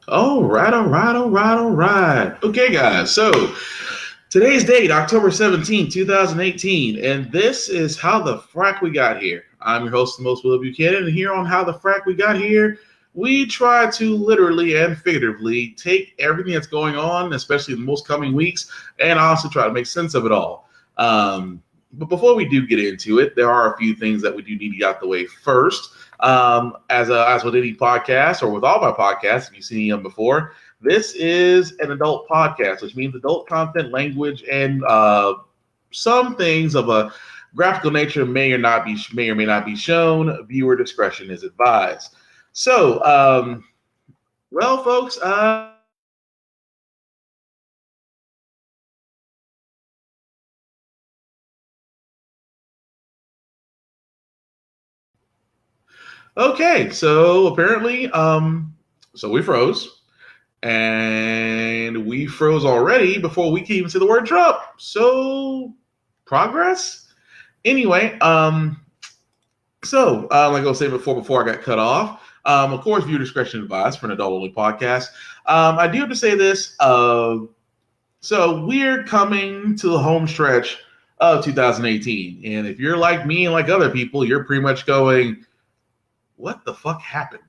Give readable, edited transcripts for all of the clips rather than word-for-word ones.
All right. Okay, guys. So today's date, October 17, 2018, and this is How the Frack We Got Here. I'm your host, the most Will Buchanan, and here on How the Frack We Got Here, we try to literally and figuratively take everything that's going on, especially in the most coming weeks, and also try to make sense of it all. But before we do get into it, there are a few things that we do need to get out the way first. As with any podcast or with all my podcasts, if you've seen them before, this is an adult podcast, which means adult content, language, and some things of a graphical nature may or may not be shown. Viewer discretion is advised. So, well, folks, okay. So apparently, so we froze. And we froze already before we can even say the word Trump. So progress. Anyway, like I was saying before I got cut off, of course, viewer discretion advised for an adult-only podcast. I do have to say this. So we're coming to the home stretch of 2018, and if you're like me and like other people, you're pretty much going, "What the fuck happened?"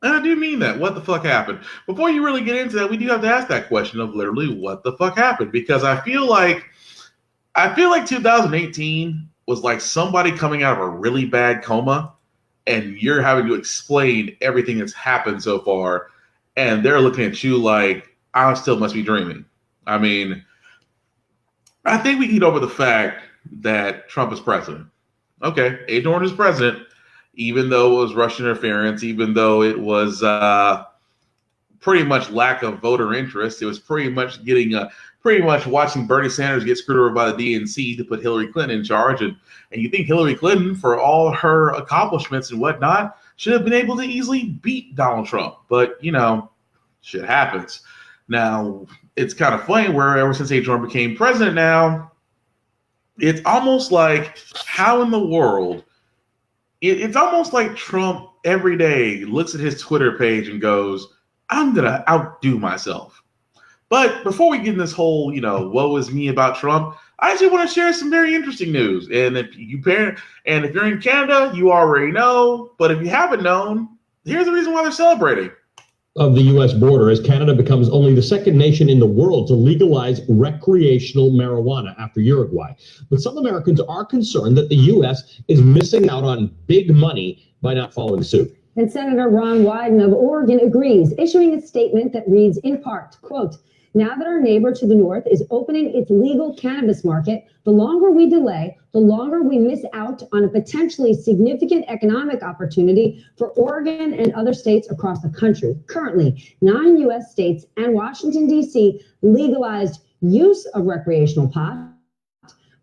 And I do mean that. What the fuck happened? Before you really get into that, we do have to ask that question of literally what the fuck happened, because I feel like 2018 was like somebody coming out of a really bad coma, and you're having to explain everything that's happened so far, and they're looking at you like I still must be dreaming. I mean, I think we can get over the fact that Trump is president. Okay, Agent Orange is president. Even though it was Russian interference, even though it was pretty much lack of voter interest, it was pretty much watching Bernie Sanders get screwed over by the DNC to put Hillary Clinton in charge. And you think Hillary Clinton, for all her accomplishments and whatnot, should have been able to easily beat Donald Trump. But, shit happens. Now, it's kind of funny where ever since Agent Orange became president now, it's almost like, how in the world... It's almost like Trump every day looks at his Twitter page and goes, I'm going to outdo myself. But before we get in this whole, woe is me about Trump, I actually want to share some very interesting news. And if you're in Canada, you already know. But if you haven't known, here's the reason why they're celebrating. Of the U.S. border as Canada becomes only the second nation in the world to legalize recreational marijuana after Uruguay. But some Americans are concerned that the U.S. is missing out on big money by not following suit. And Senator Ron Wyden of Oregon agrees, issuing a statement that reads in part, quote, now that our neighbor to the north is opening its legal cannabis market, the longer we delay, the longer we miss out on a potentially significant economic opportunity for Oregon and other states across the country. Currently, 9 U.S. states and Washington, D.C. legalized use of recreational pot,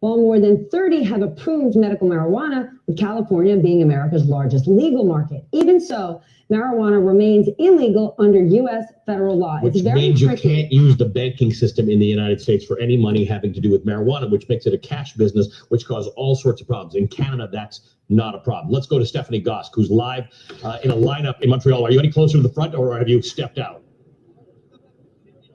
while more than 30 have approved medical marijuana, with California being America's largest legal market. Even so, marijuana remains illegal under U.S. federal law. Which means you can't use the banking system in the United States for any money having to do with marijuana, which makes it a cash business, which causes all sorts of problems. In Canada, that's not a problem. Let's go to Stephanie Gosk, who's live in a lineup in Montreal. Are you any closer to the front, or have you stepped out?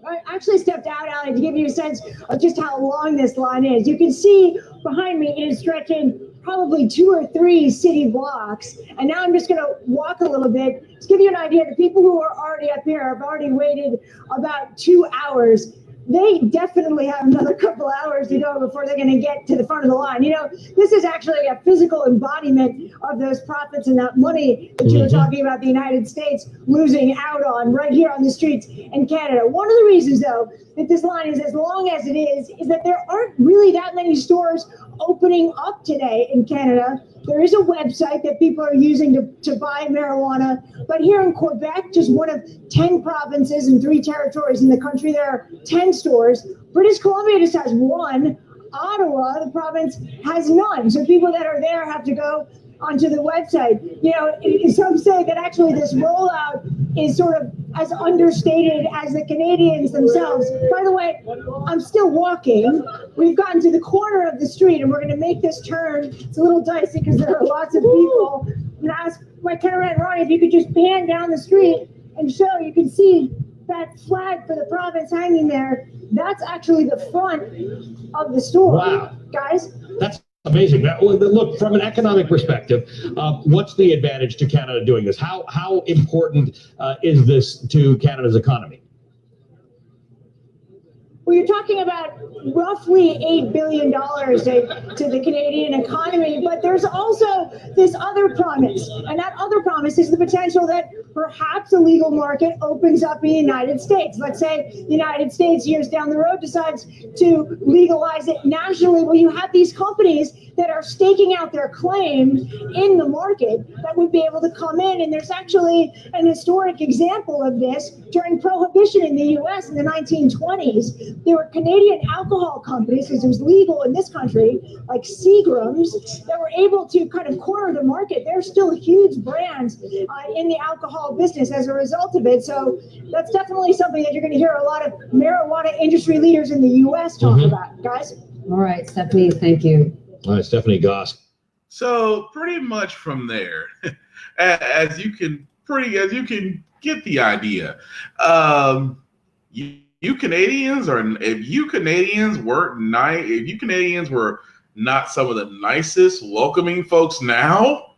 I actually stepped out, Ali, to give you a sense of just how long this line is. You can see behind me it is stretching probably 2 or 3 city blocks. And now I'm just going to walk a little bit to give you an idea. The people who are already up here have already waited about 2 hours. They definitely have another couple hours to go before they're going to get to the front of the line. This is actually a physical embodiment of those profits and that money that you were talking about the United States losing out on right here on the streets in Canada. One of the reasons, though, that this line is as long as it is that there aren't really that many stores opening up today in Canada. There is a website that people are using to buy marijuana. But here in Quebec, just one of 10 provinces and 3 territories in the country, there are 10 stores. British Columbia just has 1. Ottawa, the province, has none. So people that are there have to go onto the website. Some say that actually this rollout is sort of as understated as the Canadians themselves. By the way, I'm still walking. We've gotten to the corner of the street and we're going to make this turn. It's a little dicey because there are lots of people. I'm going to ask my cameraman, Ronnie, if you could just pan down the street and show, you can see that flag for the province hanging there. That's actually the front of the store. Wow. Guys. That's amazing. Now, look, from an economic perspective, what's the advantage to Canada doing this? How important is this to Canada's economy? Well, you're talking about roughly $8 billion to the Canadian economy, but there's also this other promise, and that other promise is the potential that perhaps a legal market opens up in the United States. Let's say the United States years down the road decides to legalize it nationally. Well, you have these companies that are staking out their claims in the market that would be able to come in, and there's actually an historic example of this during Prohibition in the U.S. in the 1920s. There were Canadian alcohol companies, because it was legal in this country, like Seagram's, that were able to kind of corner the market. They're still huge brands in the alcohol business as a result of it. So that's definitely something that you're going to hear a lot of marijuana industry leaders in the U.S. talk about, guys. All right, Stephanie, thank you. All right, Stephanie Goss. So pretty much from there, as you can get the idea, you Canadians if you Canadians were not some of the nicest, welcoming folks now,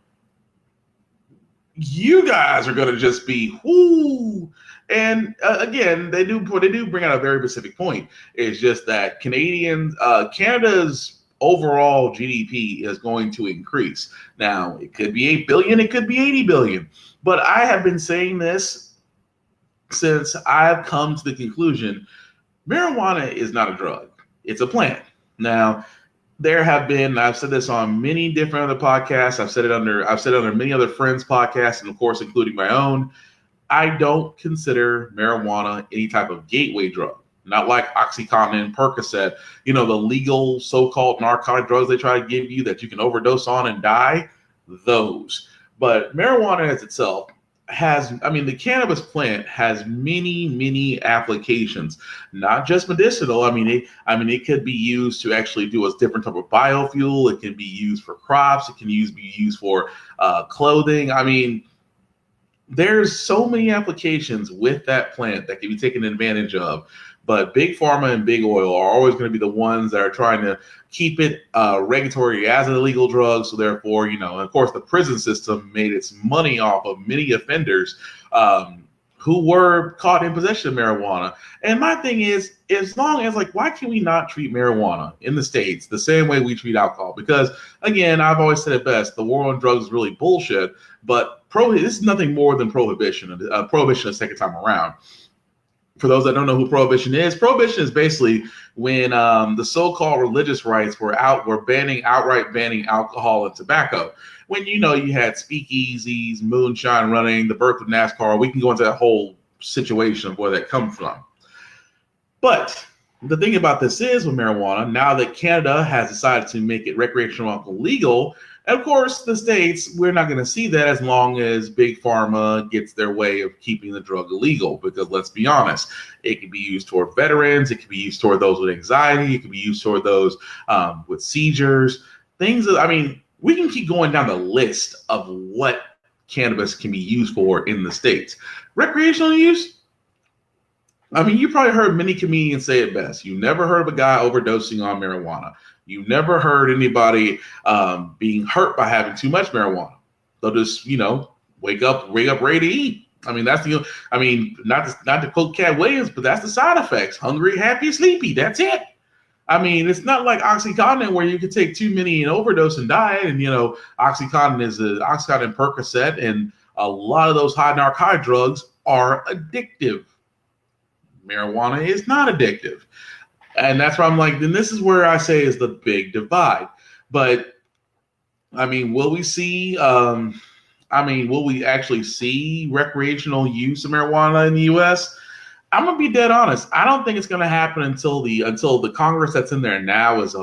you guys are going to just be whoo. And again, they do bring out a very specific point. It's just that Canada's overall GDP is going to increase. Now, it could be 8 billion, it could be 80 billion. But I have been saying this since I've come to the conclusion, marijuana is not a drug. It's a plant. Now, I've said this on many different other podcasts. I've said it under many other friends' podcasts, and of course, including my own. I don't consider marijuana any type of gateway drug. Not like Oxycontin, Percocet, the legal so-called narcotic drugs they try to give you that you can overdose on and die, those. But marijuana as itself the cannabis plant has many, many applications, not just medicinal. It could be used to actually do a different type of biofuel. It can be used for crops. It can be used for clothing. There's so many applications with that plant that can be taken advantage of. But big pharma and big oil are always going to be the ones that are trying to keep it regulatory as an illegal drug. So therefore, and of course, the prison system made its money off of many offenders who were caught in possession of marijuana. And my thing is, as long as why can we not treat marijuana in the States the same way we treat alcohol? Because again, I've always said it best, the war on drugs is really bullshit, but this is nothing more than prohibition. Prohibition the second time around. For those that don't know who prohibition is basically when the so-called religious rights were outright banning alcohol and tobacco. When you had speakeasies, moonshine running, the birth of NASCAR. We can go into that whole situation of where that comes from. But the thing about this is with marijuana, now that Canada has decided to make it recreational alcohol legal, and of course, the States, we're not going to see that as long as Big Pharma gets their way of keeping the drug illegal. Because let's be honest, it can be used toward veterans. It can be used toward those with anxiety. It can be used toward those with seizures. We can keep going down the list of what cannabis can be used for in the States. Recreational use? You probably heard many comedians say it best. You never heard of a guy overdosing on marijuana. You never heard anybody being hurt by having too much marijuana. They'll just, wake up ready to eat. That's not to quote Cat Williams, but that's the side effects. Hungry, happy, sleepy. That's it. It's not like Oxycontin where you could take too many and overdose and die. And, Oxycontin is Oxycontin, Percocet, and a lot of those high narcotic drugs are addictive. Marijuana is not addictive. And that's why I'm like, then this is where I say is the big divide. But will we see, will we actually see recreational use of marijuana in the US? I'm going to be dead honest. I don't think it's going to happen until the Congress that's in there now is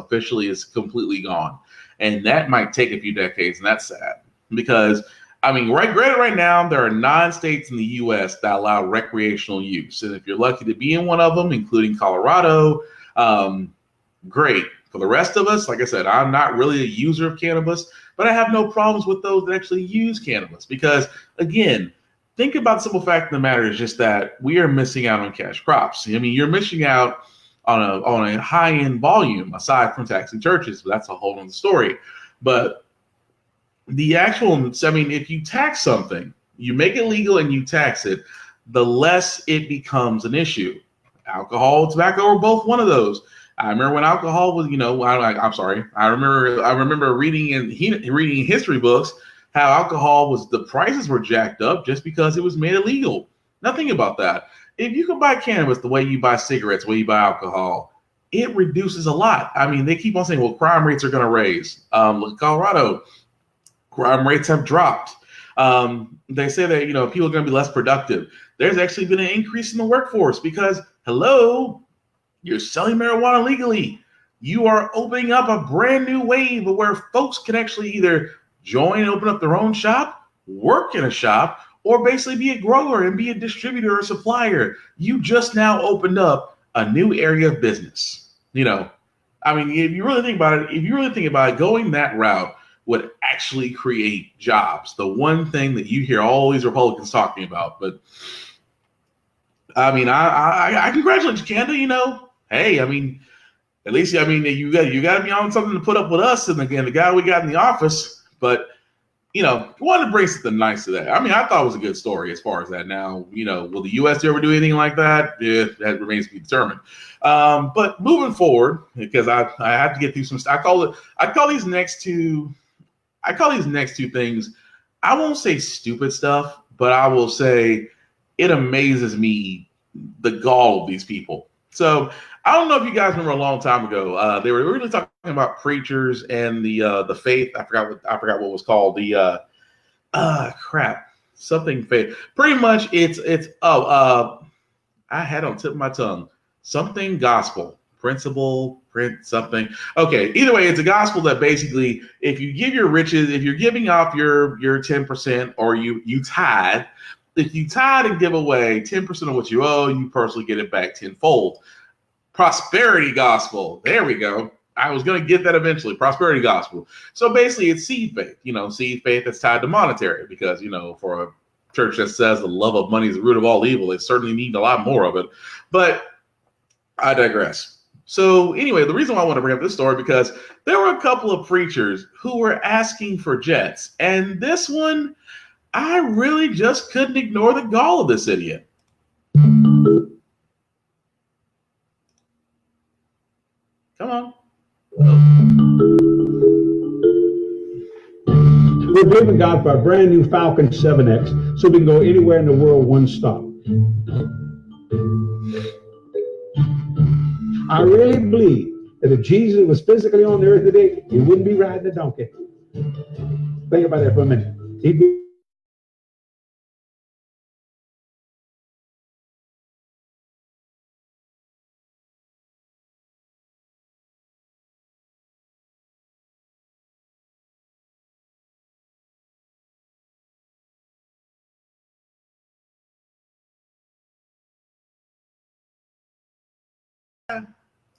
completely gone. And that might take a few decades. And that's sad because right now, there are 9 states in the U.S. that allow recreational use. And if you're lucky to be in one of them, including Colorado, great. For the rest of us, like I said, I'm not really a user of cannabis, but I have no problems with those that actually use cannabis because, again, think about the simple fact of the matter is just that we are missing out on cash crops. I mean, you're missing out on a high end volume aside from taxing churches, but that's a whole other story. But the actual, I mean, if you tax something, you make it legal and you tax it, the less it becomes an issue. Alcohol, tobacco are both one of those. I remember when alcohol was, I'm sorry. I remember reading in history books how alcohol was, the prices were jacked up just because it was made illegal. Nothing about that. If you can buy cannabis the way you buy cigarettes, the way you buy alcohol, it reduces a lot. I mean, they keep on saying, well, crime rates are going to raise. Colorado, crime rates have dropped. They say that, people are going to be less productive. There's actually been an increase in the workforce because, hello, you're selling marijuana legally. You are opening up a brand new wave of where folks can actually either join and open up their own shop, work in a shop, or basically be a grower and be a distributor or supplier. You just now opened up a new area of business. I mean, if you really think about it, going that route would actually create jobs. The one thing that you hear all these Republicans talking about. But I mean, I congratulate you, Canada. Hey, I mean, at least, I mean, you got to be on something to put up with us and again, the guy we got in the office. But wanted to bring something nice to that. I mean, I thought it was a good story as far as that. Now, will the U.S. ever do anything like that? Yeah, that remains to be determined. But moving forward, because I have to get through some stuff. I call these next two things, I won't say stupid stuff, but I will say it amazes me the gall of these people. So I don't know if you guys remember a long time ago, they were really talking about preachers and the faith. I forgot what was called something faith. Pretty much it's I had on tip of my tongue something gospel principle print something. Okay, either way, it's a gospel that basically if you give your riches, if you're giving off your 10% or you tithe, if you tithe and give away 10% of what you owe, you personally get it back tenfold. Prosperity gospel. There we go. I was going to get that eventually. Prosperity gospel. So basically it's seed faith, seed faith that's tied to monetary because, for a church that says the love of money is the root of all evil, they certainly need a lot more of it. But I digress. So anyway, the reason why I want to bring up this story because there were a couple of preachers who were asking for jets. And this one, I really just couldn't ignore the gall of this idiot. Come on. We're believing God for a brand new Falcon 7X so we can go anywhere in the world one stop. I really believe that if Jesus was physically on the earth today, he wouldn't be riding a donkey. Think about that for a minute. He'd be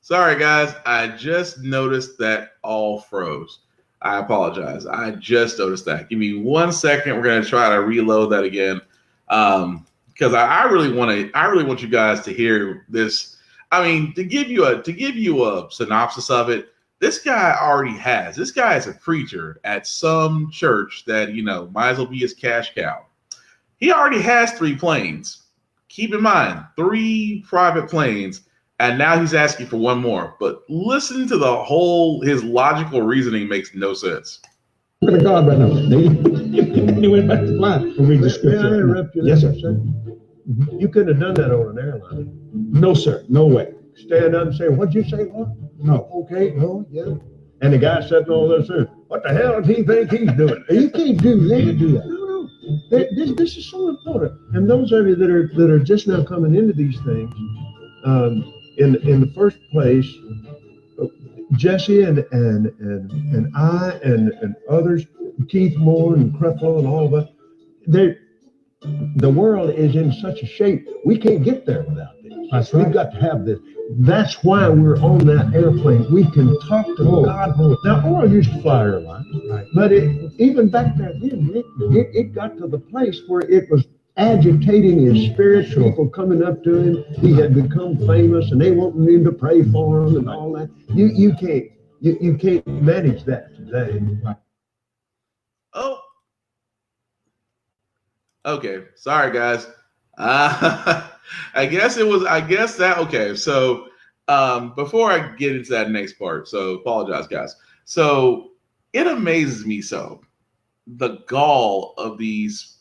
Sorry, guys. I just noticed that all froze. I apologize. I just noticed that. Give me 1 second. We're going to try to reload that again because I really want you guys to hear this. I mean, to give you a synopsis of it, this guy is a preacher at some church that, might as well be his cash cow. He already has 3 planes. Keep in mind, 3 private planes. And now he's asking for 1 more. But listen to his logical reasoning makes no sense. Look at God right now. He went back to flying. We'll read the scripture. May I interrupt you? Yes, sir. Mm-hmm. You couldn't have done that on an airline. No, sir. No way. Stand up and say, what'd you say? What? No. Okay. No. Yeah. And the guy sitting over there saying, what the hell does he think he's doing? You can't do that. You can't do that. No. This is so important. And those of you that are just now coming into these things, in the first place, Jesse and I and others, Keith Moore and Creflo and all of us, the world is in such a shape we can't get there without this. That's right. We've got to have this. That's why we're on that airplane. We can talk to God. Now, Oral used to fly airlines, right? But even back there then, it got to the place where it was agitating his spirits, people coming up to him. He had become famous, and they wanting him to pray for him and all that. You can't manage that today. Oh, okay. Sorry, guys. I guess that. Okay. So, before I get into that next part, so apologize, guys. So it amazes me the gall of these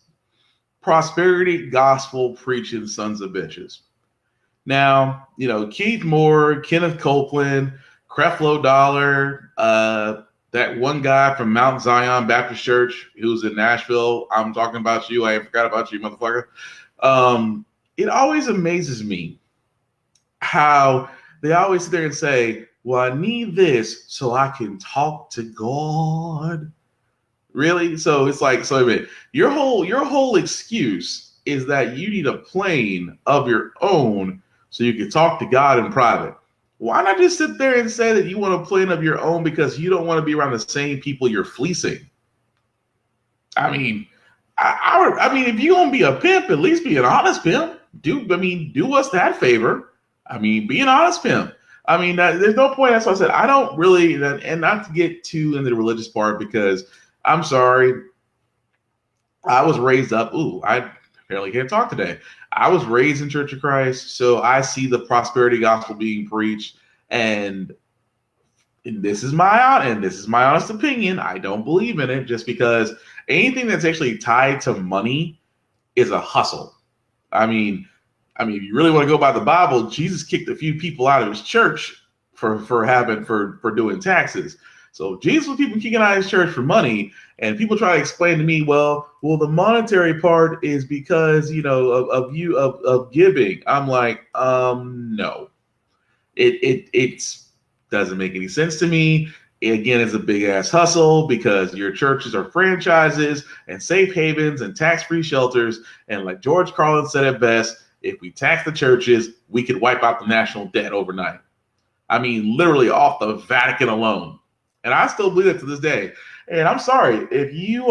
prosperity gospel preaching sons of bitches. Now, Keith Moore, Kenneth Copeland, Creflo Dollar, that one guy from Mount Zion Baptist Church who's in Nashville. I'm talking about you. I forgot about you, motherfucker. It always amazes me how they always sit there and say, well, I need this so I can talk to God. Really? So it's like, so I mean, your whole excuse is that you need a plane of your own so you can talk to God in private. Why not just sit there and say that you want a plane of your own because you don't want to be around the same people you're fleecing? I mean, I mean, if you're gonna be a pimp, at least be an honest pimp. Do us that favor. I mean, be an honest pimp. I mean, there's no point. That's why I said I don't really, and not to get too into the religious part because I'm sorry, I was raised up. Ooh, I apparently can't talk today. I was raised in Church of Christ, so I see the prosperity gospel being preached, and this is my honest opinion. I don't believe in it just because anything that's actually tied to money is a hustle. I mean, if you really want to go by the Bible, Jesus kicked a few people out of his church for doing taxes. So Jesus was people kicking out of his church for money, and people try to explain to me, well, the monetary part is because of giving. I'm like, no, it doesn't make any sense to me. Again, it's a big ass hustle because your churches are franchises and safe havens and tax-free shelters. And like George Carlin said it best, if we tax the churches, we could wipe out the national debt overnight. I mean, literally off the Vatican alone. And I still believe it to this day. And I'm sorry, if you,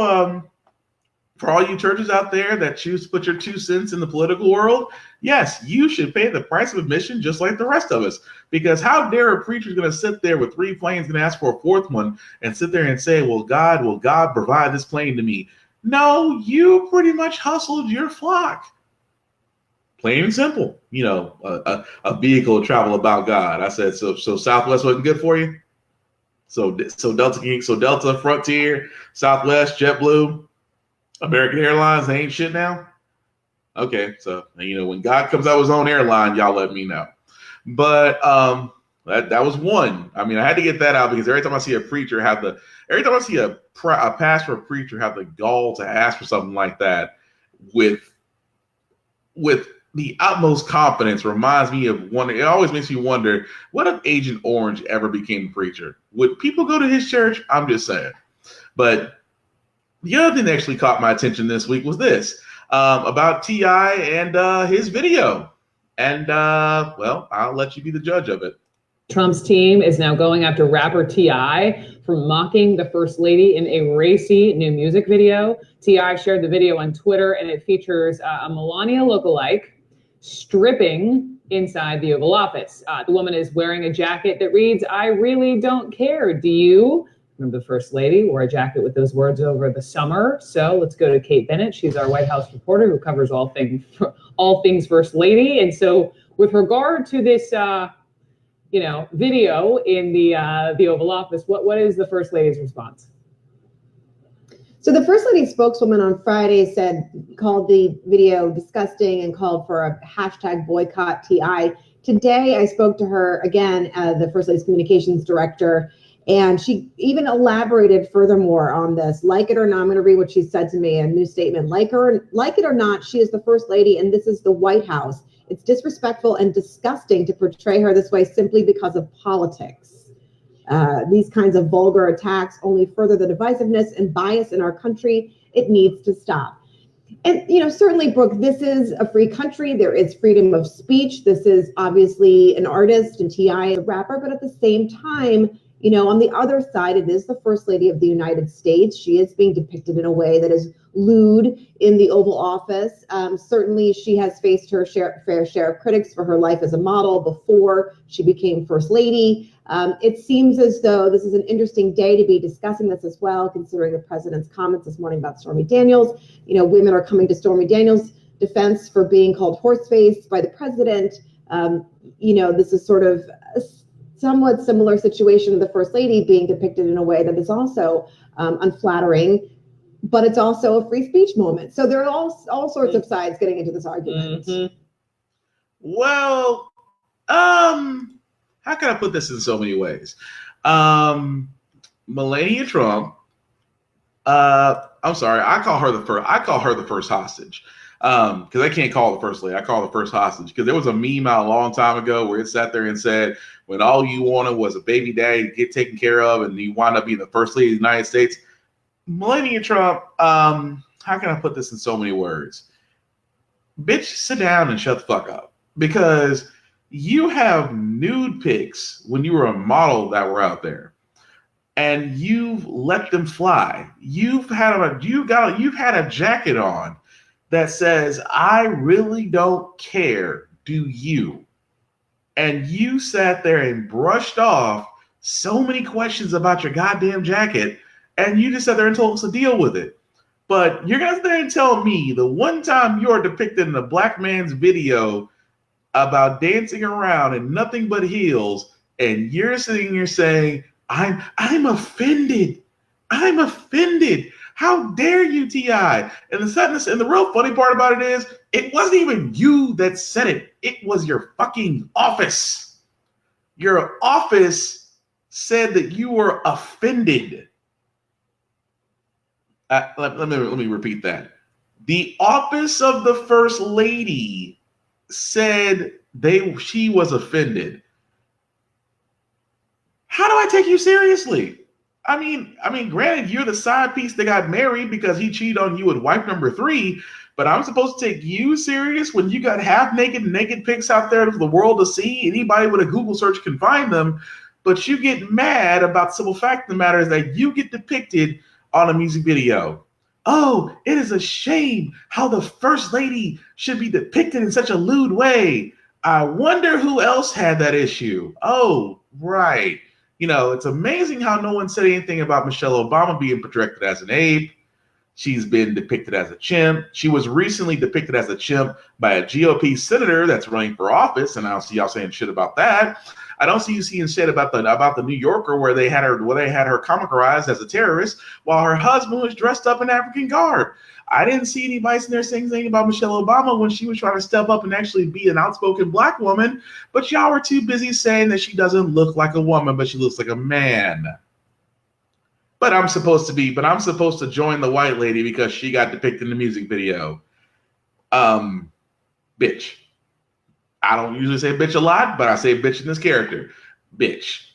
for all you churches out there that choose to put your 2 cents in the political world, yes, you should pay the price of admission just like the rest of us. Because how dare a preacher going to sit there with 3 planes and ask for a 4th one and sit there and say, will God provide this plane to me? No, you pretty much hustled your flock. Plain and simple, a vehicle to travel about God. I said, so Southwest wasn't good for you? So Delta, Frontier, Southwest, JetBlue, American Airlines, they ain't shit now? Okay, so when God comes out with his own airline, y'all let me know. But that was one. I mean, I had to get that out because every time I see a pastor or preacher have the gall to ask for something like that with the utmost confidence, reminds me of one. It always makes me wonder, what if Agent Orange ever became a preacher? Would people go to his church? I'm just saying. But the other thing that actually caught my attention this week was this, about T.I. and his video. And, well, I'll let you be the judge of it. Trump's team is now going after rapper T.I. for mocking the First Lady in a racy new music video. T.I. shared the video on Twitter, and it features a Melania lookalike stripping inside the Oval Office. The woman is wearing a jacket that reads, "I really don't care, do you?" Remember the First Lady wore a jacket with those words over the summer. So let's go to Kate Bennett. She's our White House reporter who covers all things First Lady. And so with regard to this, video in the Oval Office, what is the First Lady's response? So the First Lady spokeswoman on Friday called the video disgusting and called for a hashtag boycott TI. Today, I spoke to her again, the First Lady's communications director, and she even elaborated furthermore on this. Like it or not, I'm going to read what she said to me, a new statement. Like it or not, she is the First Lady, and this is the White House. It's disrespectful and disgusting to portray her this way simply because of politics. These kinds of vulgar attacks only further the divisiveness and bias in our country. It needs to stop. And, certainly, Brooke, this is a free country. There is freedom of speech. This is obviously an artist, and T.I. is a rapper. But at the same time, You know, on the other side, it is the First Lady of the United States. She is being depicted in a way that is lewd in the Oval Office. Certainly, she has faced her fair share of critics for her life as a model before she became First Lady. It seems as though this is an interesting day to be discussing this as well, considering the president's comments this morning about Stormy Daniels. You know, women are coming to Stormy Daniels' defense for being called horse-faced by the president. You know, this is sort of a somewhat similar situation of the First Lady being depicted in a way that is also unflattering, but it's also a free speech moment. So there are all sorts of sides getting into this argument. Mm-hmm. Well, how can I put this in so many ways? Melania Trump, I'm sorry, I call her the first hostage. Because I can't call the First Lady, I call the first hostage. Because there was a meme out a long time ago where it sat there and said, when all you wanted was a baby daddy to get taken care of, and you wound up being the First Lady of the United States. Melania Trump, how can I put this in so many words? Bitch, sit down and shut the fuck up. Because you have nude pics when you were a model that were out there, and you've let them fly. You've had a jacket on that says, I really don't care, do you? And you sat there and brushed off so many questions about your goddamn jacket, and you just sat there and told us to deal with it. But you're going to sit there and tell me the one time you're depicted in a black man's video about dancing around in nothing but heels, and you're sitting here saying, I'm offended. I'm offended. How dare you, T.I.? And the real funny part about it is, it wasn't even you that said it. It was your fucking office. Your office said that you were offended. Let me repeat that. The office of the First Lady said she was offended. How do I take you seriously? I mean, granted, you're the side piece that got married because he cheated on you with wife number 3, but I'm supposed to take you serious when you got half naked pics out there for the world to see? Anybody with a Google search can find them, but you get mad about the simple fact of the matter is that you get depicted on a music video. Oh, it is a shame how the First Lady should be depicted in such a lewd way. I wonder who else had that issue. Oh, right. You know, it's amazing how no one said anything about Michelle Obama being projected as an ape. She's been depicted as a chimp. She was recently depicted as a chimp by a GOP senator that's running for office, and I don't see y'all saying shit about that. I don't see you saying shit about the New Yorker where they had her comicalized as a terrorist while her husband was dressed up in African garb. I didn't see anybody in there saying anything about Michelle Obama when she was trying to step up and actually be an outspoken black woman, but y'all were too busy saying that she doesn't look like a woman, but she looks like a man. But I'm supposed to join the white lady because she got depicted in the music video. Bitch. I don't usually say bitch a lot, but I say bitch in this character. Bitch.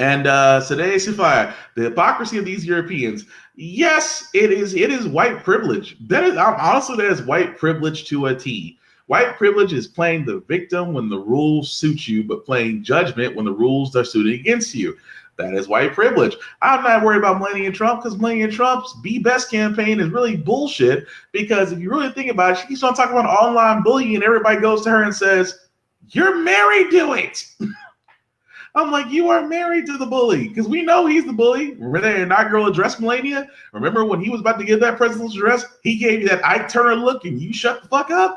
And today, Sophia, the hypocrisy of these Europeans. Yes, it is white privilege. That is white privilege to a T. White privilege is playing the victim when the rules suit you, but playing judgment when the rules are suited against you. That is white privilege. I'm not worried about Melania Trump because Melania Trump's Be Best campaign is really bullshit, because if you really think about it, she keeps on talking about online bullying and everybody goes to her and says, you're married to it. I'm like, you are married to the bully because we know he's the bully. Remember that inaugural address, Melania? Remember when he was about to give that presidential address? He gave you that Ike Turner look and you shut the fuck up?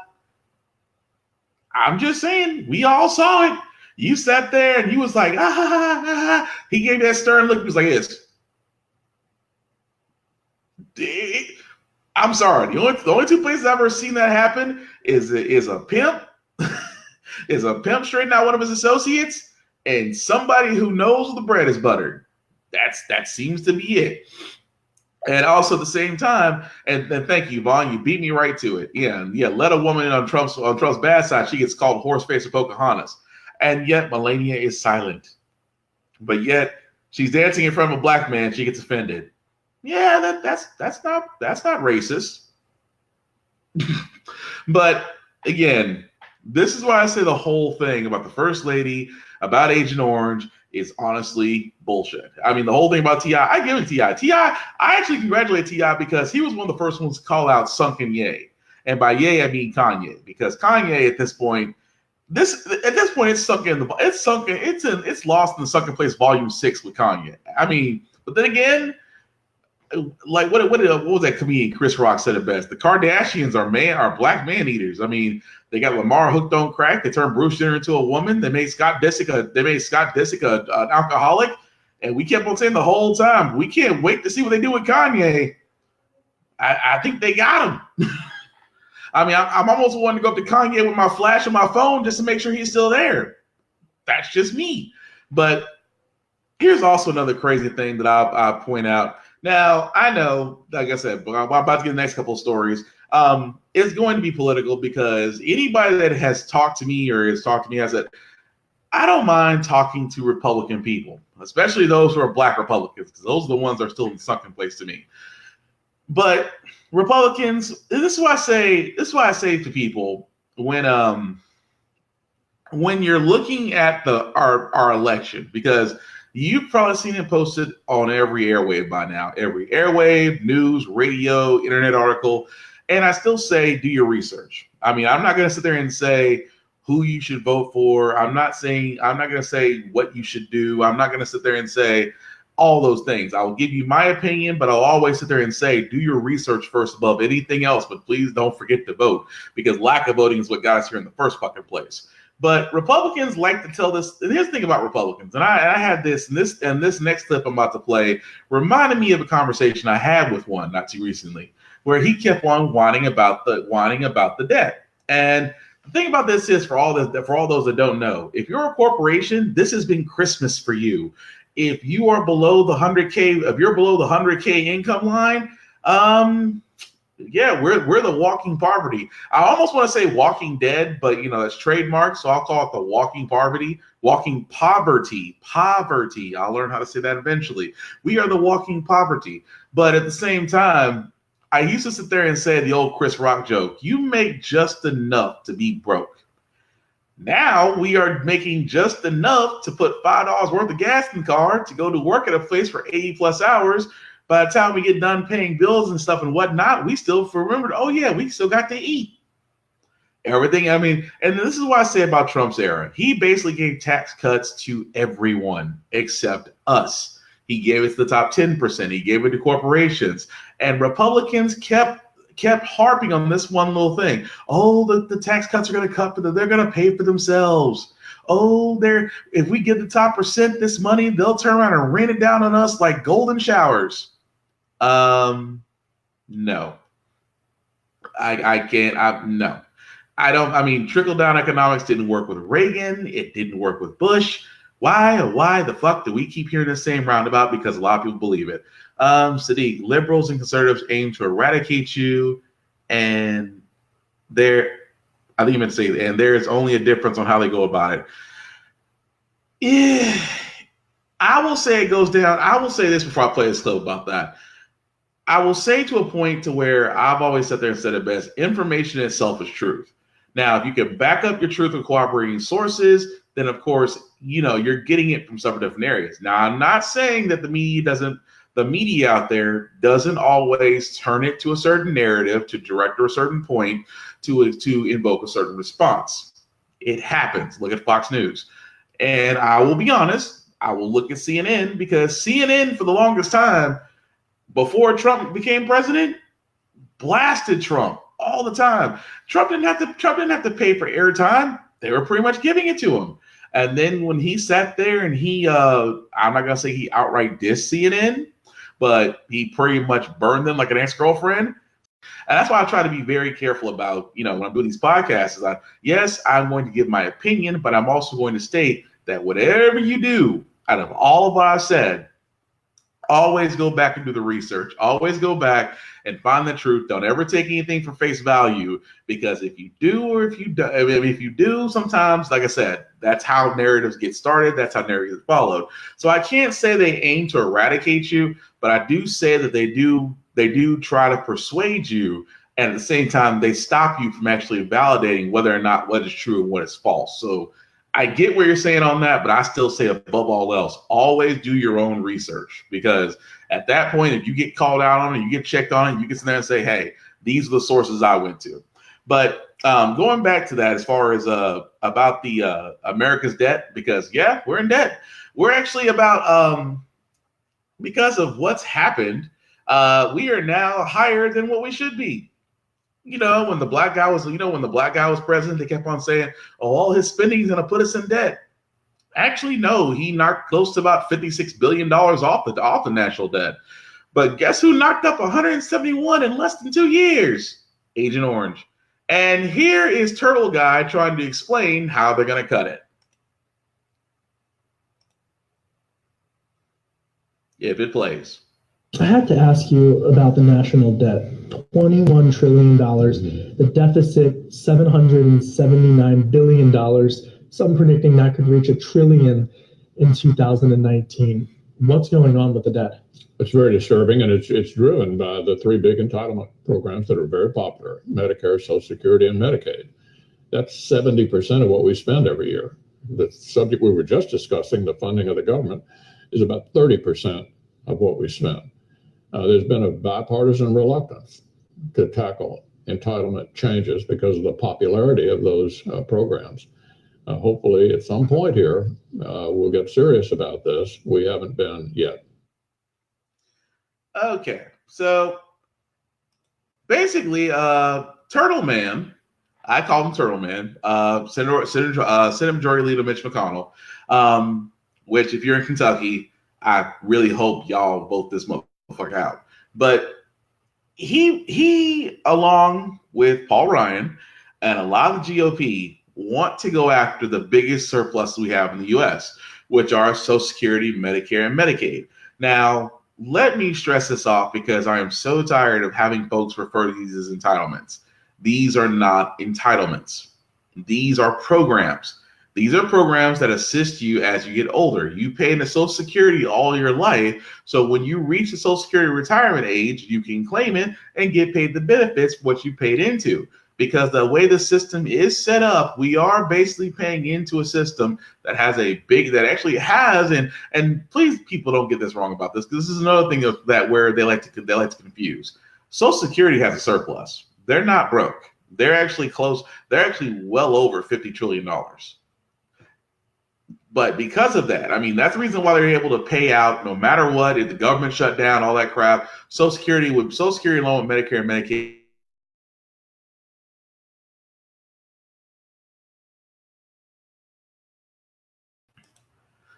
I'm just saying, we all saw it. You sat there and you was like, ah, ha, ha, ha, ha. He gave that stern look. He was like, this. I'm sorry. The only 2 places I've ever seen that happen is a pimp, is a pimp straightening out one of his associates, and somebody who knows the bread is buttered. That seems to be it. And also at the same time, and thank you, Vaughn, you beat me right to it. Yeah. Let a woman on Trump's bad side, she gets called horseface or Pocahontas. And yet Melania is silent. But yet she's dancing in front of a black man, she gets offended. Yeah, that's not racist. But again, this is why I say the whole thing about the First Lady, about Agent Orange, is honestly bullshit. I mean, the whole thing about T.I., I give it to T.I. I actually congratulate T.I. because he was one of the first ones to call out sunken Ye. And by Ye, I mean Kanye, because Kanye at this point, it's lost in the sunken place volume 6 with Kanye. I mean, but then again, like what was that comedian Chris Rock said it best? The Kardashians are black man eaters. I mean, they got Lamar hooked on crack. They turned Bruce Jenner into a woman. They made Scott Disick an alcoholic, and we kept on saying the whole time, we can't wait to see what they do with Kanye. I think they got him. I mean, I'm almost wanting to go up to Kanye with my flash on my phone just to make sure he's still there. That's just me. But here's also another crazy thing that I'll point out. Now, I know, like I said, I'm about to get the next couple of stories. It's going to be political because anybody that has talked to me or has talked to me has said, I don't mind talking to Republican people, especially those who are black Republicans, because those are the ones that are still in the sunken place to me. But Republicans, this is why I say to people when you're looking at our election, because you've probably seen it posted on every airwave by now, every airwave, news, radio, internet article, and I still say do your research. I mean, I'm not going to sit there and say who you should vote for. I'm not going to say what you should do. I'm not going to sit there and say all those things. I will give you my opinion, but I'll always sit there and say, do your research first above anything else, but please don't forget to vote, because lack of voting is what got us here in the first fucking place. But Republicans like to tell this, and here's the thing about Republicans, and I had this next clip I'm about to play reminded me of a conversation I had with one not too recently, where he kept on whining about the debt. And the thing about this is, for all those that don't know, if you're a corporation, this has been Christmas for you. If you are below the 100K income line, yeah, we're the walking poverty. I almost want to say walking dead, but that's trademarked, so I'll call it the walking poverty. I'll learn how to say that eventually. We are the walking poverty. But at the same time, I used to sit there and say the old Chris Rock joke, you make just enough to be broke. Now we are making just enough to put $5 worth of gas in the car to go to work at a place for 80 plus hours. By the time we get done paying bills and stuff and whatnot, we still remembered, oh yeah, we still got to eat. Everything, I mean, and this is what I say about Trump's era. He basically gave tax cuts to everyone except us. He gave it to the top 10%. He gave it to corporations. And Republicans kept harping on this one little thing. Oh, the tax cuts are going to cut, but they're going to pay for themselves. Oh, if we give the top percent this money, they'll turn around and rain it down on us like golden showers. No. I can't. No. I don't. I mean, trickle down economics didn't work with Reagan. It didn't work with Bush. Why the fuck do we keep hearing the same roundabout? Because a lot of people believe it. Sadiq, liberals and conservatives aim to eradicate you, and I think you meant to say, and there is only a difference on how they go about it. Yeah, I will say it goes down. I will say this before I play this clip about that. I will say to a point to where I've always sat there and said it best, information itself is truth. Now, if you can back up your truth with cooperating sources, then of course, you're getting it from several different areas. Now, I'm not saying that the media out there doesn't always turn it to a certain narrative, to direct to a certain point, to invoke a certain response. It happens. Look at Fox News. And I will be honest, I will look at CNN, because CNN for the longest time, before Trump became president, blasted Trump all the time. Trump didn't have to pay for airtime. They were pretty much giving it to him. And then when he sat there and I'm not going to say he outright dissed CNN, but he pretty much burned them like an ex-girlfriend. And that's why I try to be very careful about, when I'm doing these podcasts, is yes, I'm going to give my opinion, but I'm also going to state that whatever you do, out of all of what I've said, always go back and do the research. Always go back and find the truth. Don't ever take anything for face value, because if you do, sometimes, like I said, that's how narratives get started. That's how narratives get followed. So I can't say they aim to eradicate you, but I do say that they do try to persuade you, and at the same time, they stop you from actually validating whether or not what is true and what is false. So I get what you're saying on that, but I still say above all else, always do your own research, because at that point, if you get called out on it, you get checked on it, you can sit there and say, hey, these are the sources I went to. But going back to that, as far as about the America's debt, because yeah, we're in debt. We're actually about because of what's happened, we are now higher than what we should be. You know, when the black guy was, president, they kept on saying, "Oh, all his spending is going to put us in debt." Actually, no, he knocked close to about $56 billion off the national debt. But guess who knocked up 171 in less than 2 years? Agent Orange. And here is Turtle Guy trying to explain how they're going to cut it. If it plays. I have to ask you about the national debt. $21 trillion. The deficit, $779 billion. Some predicting that could reach $1 trillion in 2019. What's going on with the debt? It's very disturbing, and it's driven by the three big entitlement programs that are very popular: Medicare, Social Security, and Medicaid. That's 70% of what we spend every year. The subject we were just discussing, the funding of the government, is about 30% of what we spend. There's been a bipartisan reluctance to tackle entitlement changes because of the popularity of those programs. Hopefully, at some point here, we'll get serious about this. We haven't been yet. Okay, so basically, Turtle Man, I call him Turtle Man, Senate Majority Leader Mitch McConnell, which if you're in Kentucky, I really hope y'all vote this motherfucker out. But he, along with Paul Ryan and a lot of the GOP, want to go after the biggest surplus we have in the U.S., which are Social Security, Medicare, and Medicaid. Now, let me stress this off, because I am so tired of having folks refer to these as entitlements. These are not entitlements. These are programs. These are programs that assist you as you get older. You pay into Social Security all your life, so when you reach the Social Security retirement age, you can claim it and get paid the benefits for what you paid into. Because the way the system is set up, we are basically paying into a system that has and please, people, don't get this wrong about this, because this is another thing that where they like to confuse. Social Security has a surplus. They're not broke. They're actually close. They're actually well over $50 trillion. But because of that, I mean, that's the reason why they're able to pay out no matter what. If the government shut down, all that crap, Social Security along with Medicare and Medicaid.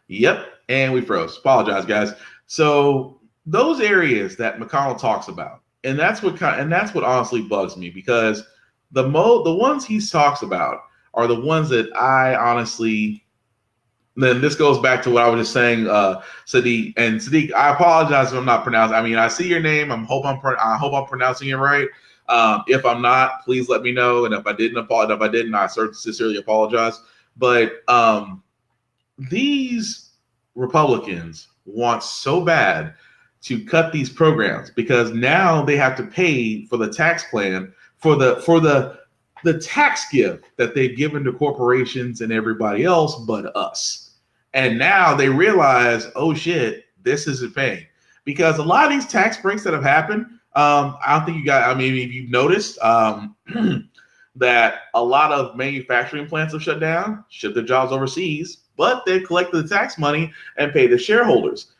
Yep, and we froze. Apologize, guys. So those areas that McConnell talks about, and that's what honestly bugs me, because the ones he talks about are the ones that I honestly. Then this goes back to what I was just saying, Sadiq. And Sadiq, I apologize if I'm not pronouncing. I mean, I see your name. I hope I'm pronouncing it right. If I'm not, please let me know. And if I didn't, I sincerely apologize. But these Republicans want so bad to cut these programs, because now they have to pay for the tax plan for the tax gift that they've given to corporations and everybody else but us. And now they realize, oh shit, this isn't paying. Because a lot of these tax breaks that have happened, I don't think you got, I mean, if you've noticed that a lot of manufacturing plants have shut down, shipped their jobs overseas, but they collected the tax money and paid the shareholders.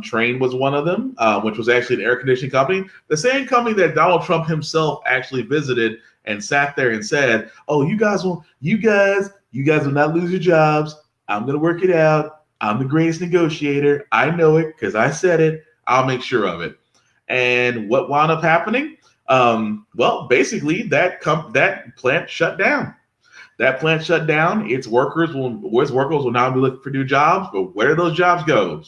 Train was one of them, which was actually an air conditioning company, the same company that Donald Trump himself actually visited and sat there and said, "Oh, you guys will not lose your jobs. I'm going to work it out. I'm the greatest negotiator. I know it because I said it. I'll make sure of it." And what wound up happening? Well, basically that plant shut down. That plant shut down. Its workers will now be looking for new jobs. But where do those jobs go?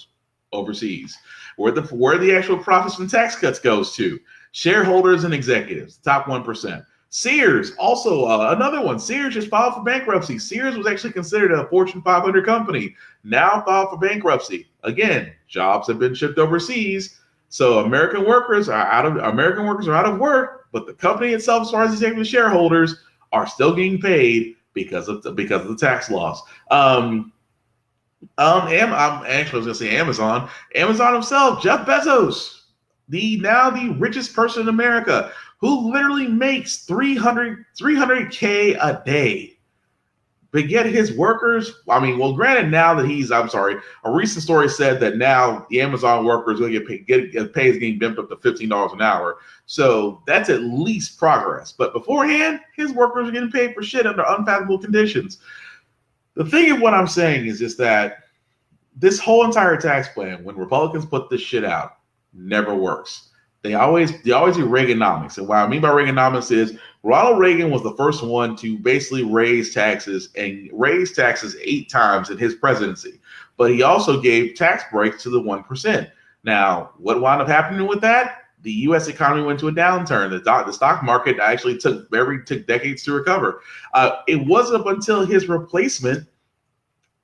Overseas. Where the actual profits from tax cuts goes to? Shareholders and executives, top 1%. Sears, also another one. Sears just filed for bankruptcy. Sears was actually considered a Fortune 500 company, now filed for bankruptcy. Again, jobs have been shipped overseas, so American workers are out of work, but the company itself, as far as the shareholders, are still getting paid because of the tax laws. I was gonna say Amazon. Amazon himself, Jeff Bezos, the richest person in America, who literally makes 300K a day. But yet his workers, granted, now that a recent story said that now the Amazon workers will get pay is getting bumped up to $15 an hour. So that's at least progress. But beforehand, his workers are getting paid for shit under unfathomable conditions. The thing of what I'm saying is just that this whole entire tax plan, when Republicans put this shit out, never works. They always do Reaganomics. And what I mean by Reaganomics is Ronald Reagan was the first one to basically raise taxes 8 times in his presidency. But he also gave tax breaks to the 1%. Now, what wound up happening with that? The U.S. economy went to a downturn. The stock market actually took decades to recover. It wasn't up until his replacement,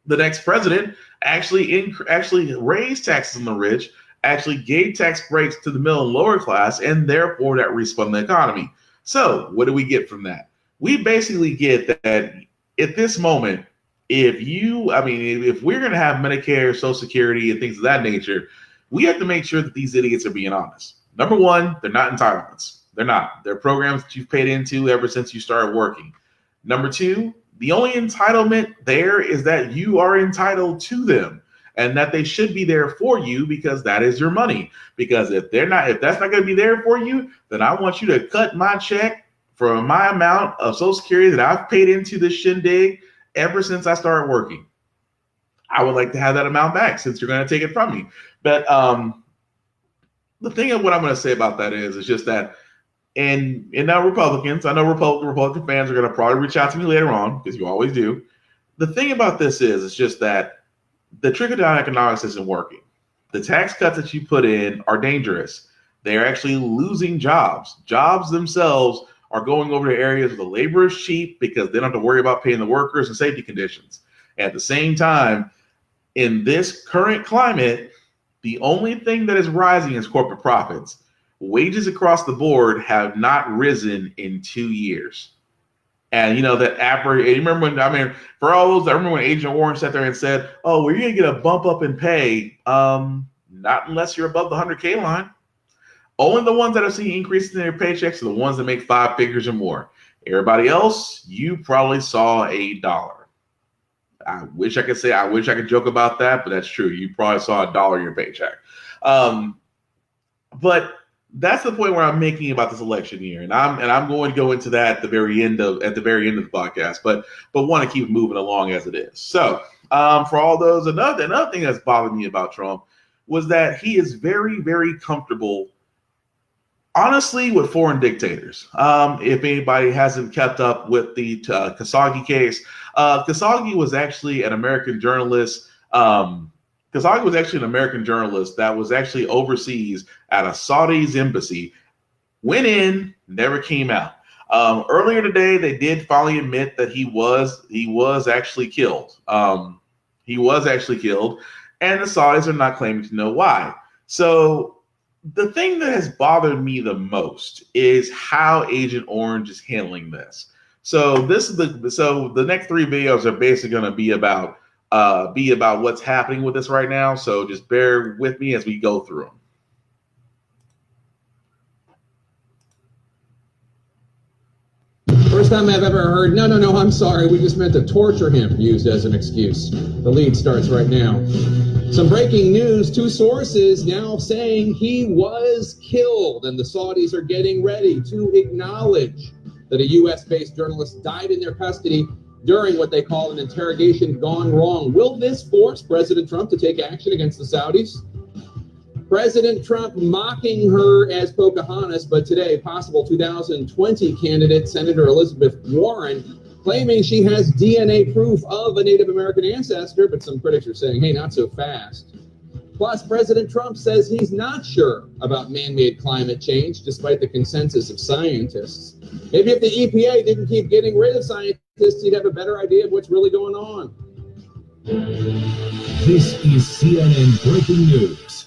the next president, actually raised taxes on the rich, actually gave tax breaks to the middle and lower class, and therefore that respun the economy. So what do we get from that? We basically get that at this moment, if we're going to have Medicare, Social Security, and things of that nature, we have to make sure that these idiots are being honest. Number one, they're not entitlements. They're not. They're programs that you've paid into ever since you started working. Number two, the only entitlement there is that you are entitled to them and that they should be there for you because that is your money. Because if that's not going to be there for you, then I want you to cut my check for my amount of Social Security that I've paid into this shindig ever since I started working. I would like to have that amount back since you're going to take it from me. But the thing of what I'm going to say about that is just that, and now Republicans, I know Republican fans are going to probably reach out to me later on because you always do. The thing about this is just that the trickle-down economics isn't working. The tax cuts that you put in are dangerous. They're actually losing jobs. Jobs themselves are going over to areas where the labor is cheap because they don't have to worry about paying the workers and safety conditions. At the same time, in this current climate, the only thing that is rising is corporate profits. Wages across the board have not risen in 2 years. And that average, I remember when Agent Warren sat there and said, oh, well, you're going to get a bump up in pay. Not unless you're above the 100K line. Only the ones that are seeing increases in their paychecks are the ones that make 5 figures or more. Everybody else, you probably saw $1. I wish I could joke about that, but that's true. You probably saw $1 in your paycheck. But that's the point where I'm making about this election year, and I'm going to go into that at the very end of the podcast, but want to keep moving along as it is. So for all those, another thing that's bothered me about Trump was that he is very, very comfortable, honestly, with foreign dictators. If anybody hasn't kept up with the Khashoggi case, Khashoggi was actually an American journalist. Khashoggi was actually an American journalist that was actually overseas at a Saudi's embassy, went in, never came out. Earlier today, they did finally admit that he was actually killed. He was actually killed, and the Saudis are not claiming to know why. So the thing that has bothered me the most is how Agent Orange is handling this. So the next 3 videos are basically going to be about what's happening with this right now. So just bear with me as we go through them. First time I've ever heard, no, I'm sorry, we just meant to torture him, used as an excuse. The lead starts right now. Some breaking news, 2 sources now saying he was killed, and the Saudis are getting ready to acknowledge that a U.S.-based journalist died in their custody during what they call an interrogation gone wrong. Will this force President Trump to take action against the Saudis? President Trump mocking her as Pocahontas, but today, possible 2020 candidate Senator Elizabeth Warren claiming she has DNA proof of a Native American ancestor, but some critics are saying, hey, not so fast. Plus, President Trump says he's not sure about man-made climate change, despite the consensus of scientists. Maybe if the EPA didn't keep getting rid of scientists, he'd have a better idea of what's really going on. This is CNN Breaking News.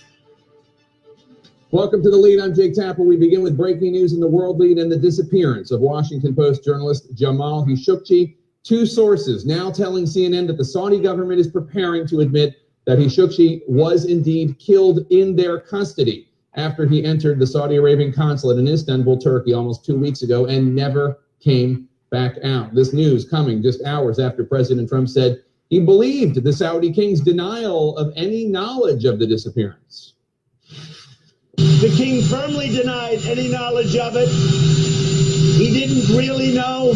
Welcome to The Lead. I'm Jake Tapper. We begin with breaking news in the world lead and the disappearance of Washington Post journalist Jamal Khashoggi Two sources now telling CNN that the Saudi government is preparing to admit that Khashoggi was indeed killed in their custody after he entered the Saudi Arabian consulate in Istanbul, Turkey, almost 2 weeks ago and never came back out. This news coming just hours after President Trump said he believed the Saudi king's denial of any knowledge of the disappearance. The king firmly denied any knowledge of it. He didn't really know.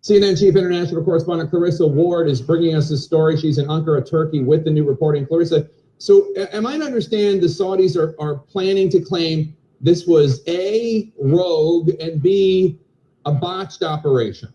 CNN chief international correspondent Clarissa Ward is bringing us this story. She's in Ankara, Turkey, with the new reporting. Clarissa, so am I to understand the Saudis are planning to claim this was A, rogue, and B, a botched operation?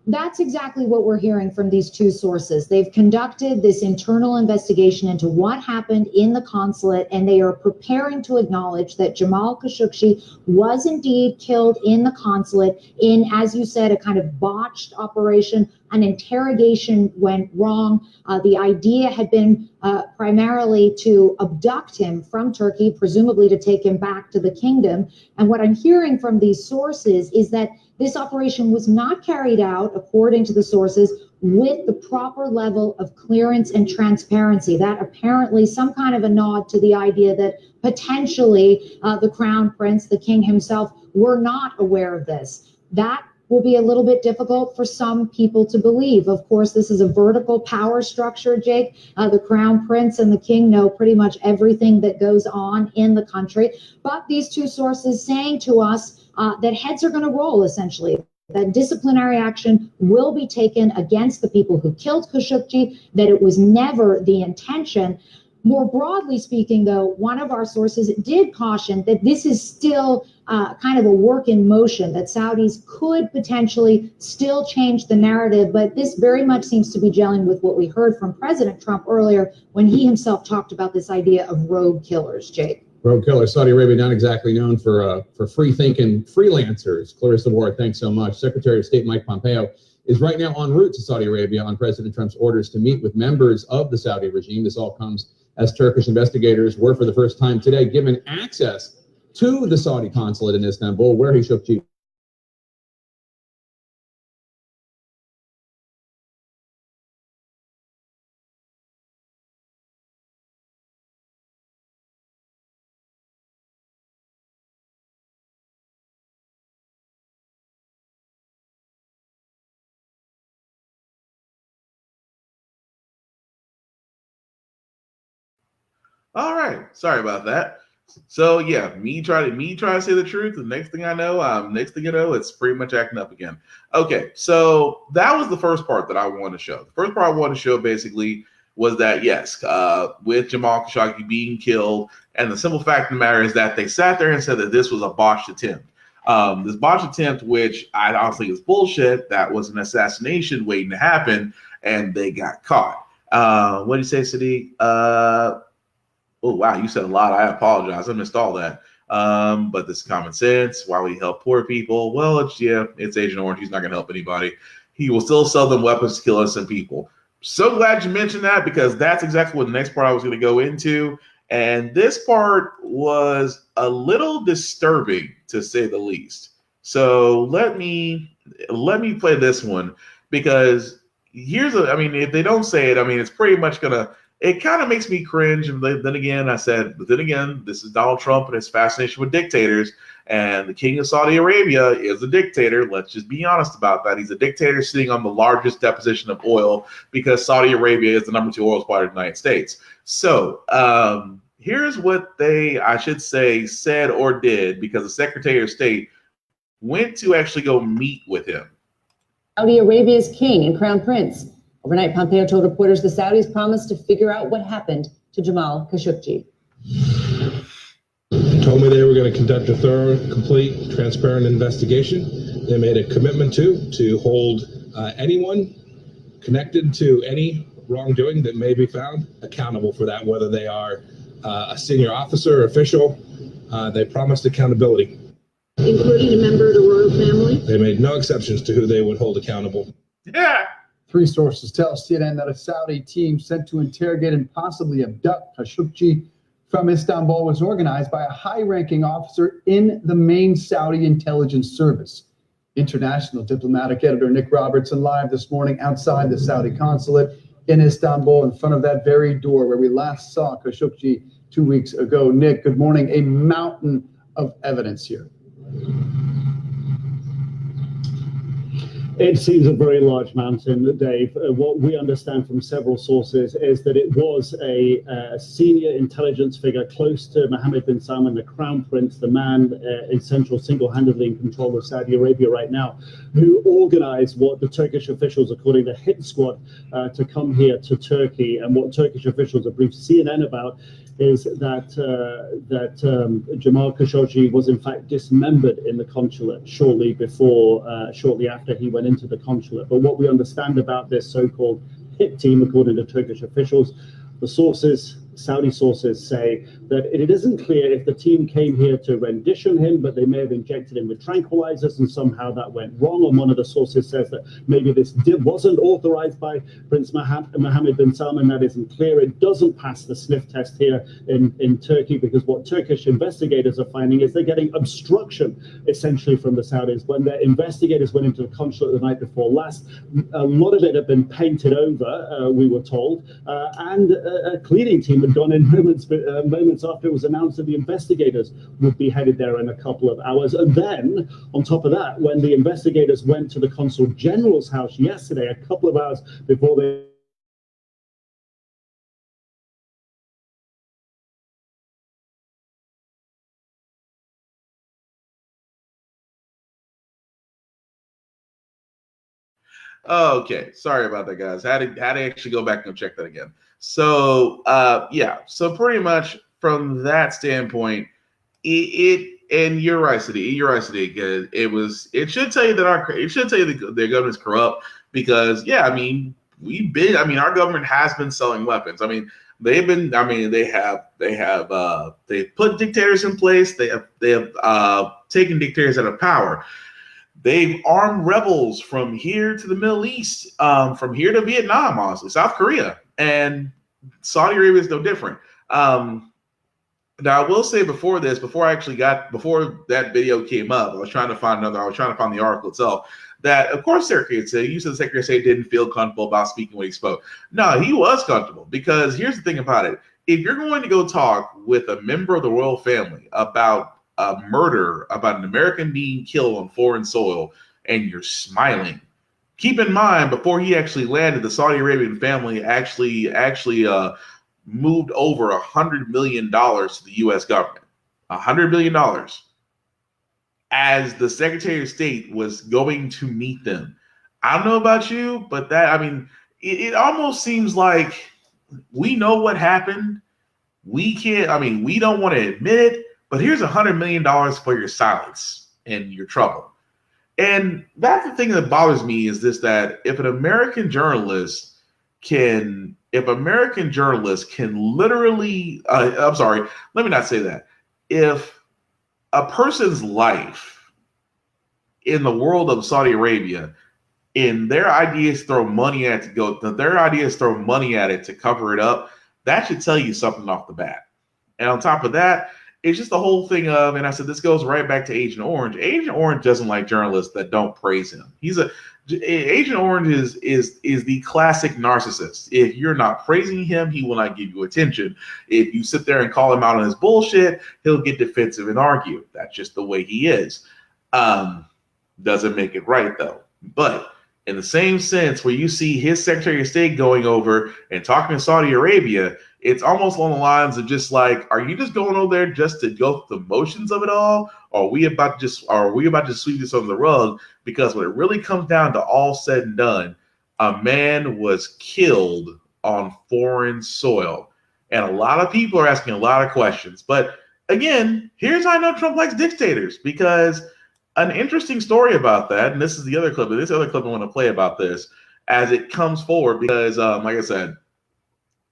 That's exactly what we're hearing from these two sources. They've conducted this internal investigation into what happened in the consulate, and they are preparing to acknowledge that Jamal Khashoggi was indeed killed in the consulate in, as you said, a kind of botched operation. An interrogation went wrong. The idea had been primarily to abduct him from Turkey, presumably to take him back to the kingdom. And what I'm hearing from these sources is that this operation was not carried out, according to the sources, with the proper level of clearance and transparency. That apparently some kind of a nod to the idea that potentially the crown prince, the king himself, were not aware of this. That will be a little bit difficult for some people to believe. Of course, this is a vertical power structure, Jake. The crown prince and the king know pretty much everything that goes on in the country. But these two sources saying to us that heads are going to roll, essentially, that disciplinary action will be taken against the people who killed Khashoggi, that it was never the intention. More broadly speaking, though, one of our sources did caution that this is still kind of a work in motion, that Saudis could potentially still change the narrative, but this very much seems to be gelling with what we heard from President Trump earlier when he himself talked about this idea of rogue killers, Jake. Rogue killers. Saudi Arabia not exactly known for free-thinking freelancers. Clarissa Ward, thanks so much. Secretary of State Mike Pompeo is right now en route to Saudi Arabia on President Trump's orders to meet with members of the Saudi regime. This all comes as Turkish investigators were for the first time today given access to the Saudi consulate in Istanbul, where Khashoggi All right, sorry about that. So yeah, me trying to say the truth. The next thing you know, it's pretty much acting up again. Okay, so that was the first part that I wanted to show. The first part I wanted to show basically was that yes, with Jamal Khashoggi being killed, and the simple fact of the matter is that they sat there and said that this was a botched attempt. This botched attempt, which I honestly is bullshit. That was an assassination waiting to happen, and they got caught. What did you say, Sadiq? Oh, wow, you said a lot. I apologize. I missed all that. But this is common sense. Why would he help poor people? Well, it's Agent Orange. He's not going to help anybody. He will still sell them weapons to kill innocent people. So glad you mentioned that, because that's exactly what the next part I was going to go into. And this part was a little disturbing, to say the least. So let me play this one, because if they don't say it, it's pretty much going to, it kind of makes me cringe. And then again, this is Donald Trump and his fascination with dictators. And the king of Saudi Arabia is a dictator. Let's just be honest about that. He's a dictator sitting on the largest deposition of oil, because Saudi Arabia is the number 2 oil supplier of the United States. So here's what I should say, said or did, because the Secretary of State went to actually go meet with him. Saudi Arabia's king and crown prince. Overnight, Pompeo told reporters the Saudis promised to figure out what happened to Jamal Khashoggi. They told me they were going to conduct a thorough, complete, transparent investigation. They made a commitment to hold anyone connected to any wrongdoing that may be found accountable for that, whether they are a senior officer or official. They promised accountability. Including a member of the royal family? They made no exceptions to who they would hold accountable. Yeah. 3 sources tell CNN that a Saudi team sent to interrogate and possibly abduct Khashoggi from Istanbul was organized by a high-ranking officer in the main Saudi intelligence service. international diplomatic editor Nick Robertson live this morning outside the Saudi consulate in Istanbul, in front of that very door where we last saw Khashoggi 2 weeks ago. Nick, good morning. A mountain of evidence here. It seems a very large mountain, Dave. What we understand from several sources is that it was a senior intelligence figure close to Mohammed bin Salman, the crown prince, the man essential single-handedly in control of Saudi Arabia right now, who organized what the Turkish officials, according to hit squad, to come here to Turkey. And what Turkish officials have briefed CNN about is that Jamal Khashoggi was in fact dismembered in the consulate shortly after he went into the consulate. But what we understand about this so-called hit team, according to Turkish officials, the sources, Saudi sources, say that it isn't clear if the team came here to rendition him, but they may have injected him with tranquilizers and somehow that went wrong. And one of the sources says that maybe this wasn't authorized by Prince Mohammed bin Salman. That isn't clear. It doesn't pass the sniff test here in Turkey, because what Turkish investigators are finding is they're getting obstruction essentially from the Saudis. When their investigators went into the consulate the night before last, a lot of it had been painted over, we were told, and a cleaning team had gone in moments after it was announced that the investigators would be headed there in a couple of hours. And then, on top of that, when the investigators went to the Consul General's house yesterday, a couple of hours before they Okay, sorry about that, guys. Had to actually go back and check that again. So yeah, so pretty much from that standpoint, and you're right, Sadiq. You're right, Sadiq. It should tell you that their government's corrupt, because yeah, I mean our government has been selling weapons. I mean they've put dictators in place. They have taken dictators out of power. They've armed rebels from here to the Middle East, from here to Vietnam, honestly, South Korea, and Saudi Arabia is no different. Now, I will say before that video came up, I was trying to find the article itself, that of course Secretary of State, you said the Secretary of State didn't feel comfortable about speaking when he spoke. No, he was comfortable, because here's the thing about it. If you're going to go talk with a member of the royal family about a murder, about an American being killed on foreign soil, and you're smiling, keep in mind, before he actually landed, the Saudi Arabian family actually moved over $100 million to the U.S. government. $100 million, as the Secretary of State was going to meet them. I don't know about you, but it almost seems like we know what happened. We don't want to admit it, but here's $100 million for your silence and your trouble. And that's the thing that bothers me, is this, that if an American journalist can literally, I'm sorry, let me not say that. If a person's life in the world of Saudi Arabia, and their ideas throw money at it to cover it up, that should tell you something off the bat. And on top of that, it's just the whole thing of, and I said this goes right back to Agent Orange. Agent Orange doesn't like journalists that don't praise him. Agent Orange is the classic narcissist. If you're not praising him, he will not give you attention. If you sit there and call him out on his bullshit, he'll get defensive and argue. That's just the way he is. Doesn't make it right though. But in the same sense, where you see his Secretary of State going over and talking to Saudi Arabia, it's almost along the lines of just like, are you just going over there just to go through the motions of it all? Or are we about to sweep this under the rug? Because when it really comes down to all said and done, a man was killed on foreign soil. And a lot of people are asking a lot of questions. But again, here's how I know Trump likes dictators, because an interesting story about that, and this is the other clip. This other clip I want to play about this as it comes forward, because like I said,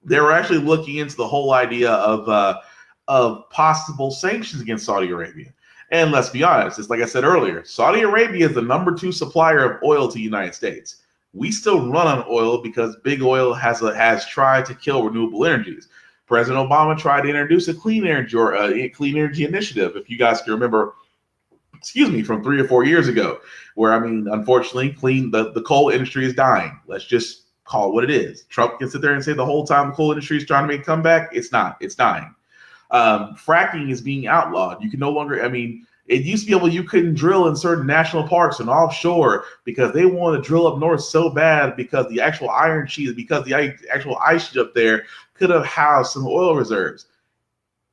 they were actually looking into the whole idea of possible sanctions against Saudi Arabia. And let's be honest, it's like I said earlier, Saudi Arabia is the number 2 supplier of oil to the United States. We still run on oil because big oil has tried to kill renewable energies. President Obama tried to introduce a clean energy initiative. If you guys can remember, from 3 or 4 years ago, where, I mean, unfortunately, the coal industry is dying. Let's just call it what it is. Trump can sit there and say the whole time the coal industry is trying to make a comeback. It's not. It's dying. Fracking is being outlawed. You can no longer, I mean, it used to be able, you couldn't drill in certain national parks and offshore because they wanted to drill up north so bad because the actual iron sheet, because the actual ice sheet up there could have housed some oil reserves.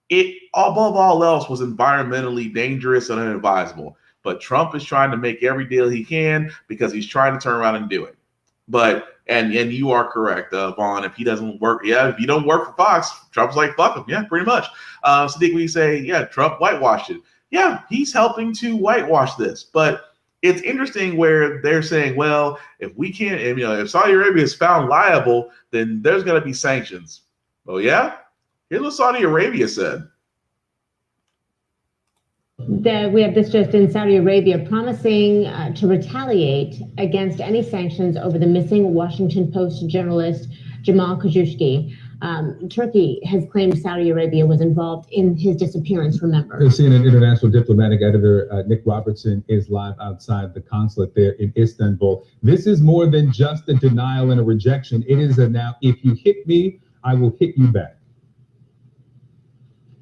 It, above all else, was environmentally dangerous and unadvisable. But Trump is trying to make every deal he can because he's trying to turn around and do it. But and you are correct, Vaughn. If he doesn't work, if you don't work for Fox, Trump's like, fuck him. Yeah, pretty much. Sadiq, we say, yeah, Trump whitewashed it. Yeah, he's helping to whitewash this. But it's interesting where they're saying, well, if we can't, if Saudi Arabia is found liable, then there's going to be sanctions. Oh yeah, here's what Saudi Arabia said. We have this just in: Saudi Arabia promising to retaliate against any sanctions over the missing Washington Post journalist Jamal Khashoggi. Turkey has claimed Saudi Arabia was involved in his disappearance, remember? CNN international diplomatic editor Nick Robertson is live outside the consulate there in Istanbul. This is more than just a denial and a rejection. It is a now, if you hit me, I will hit you back.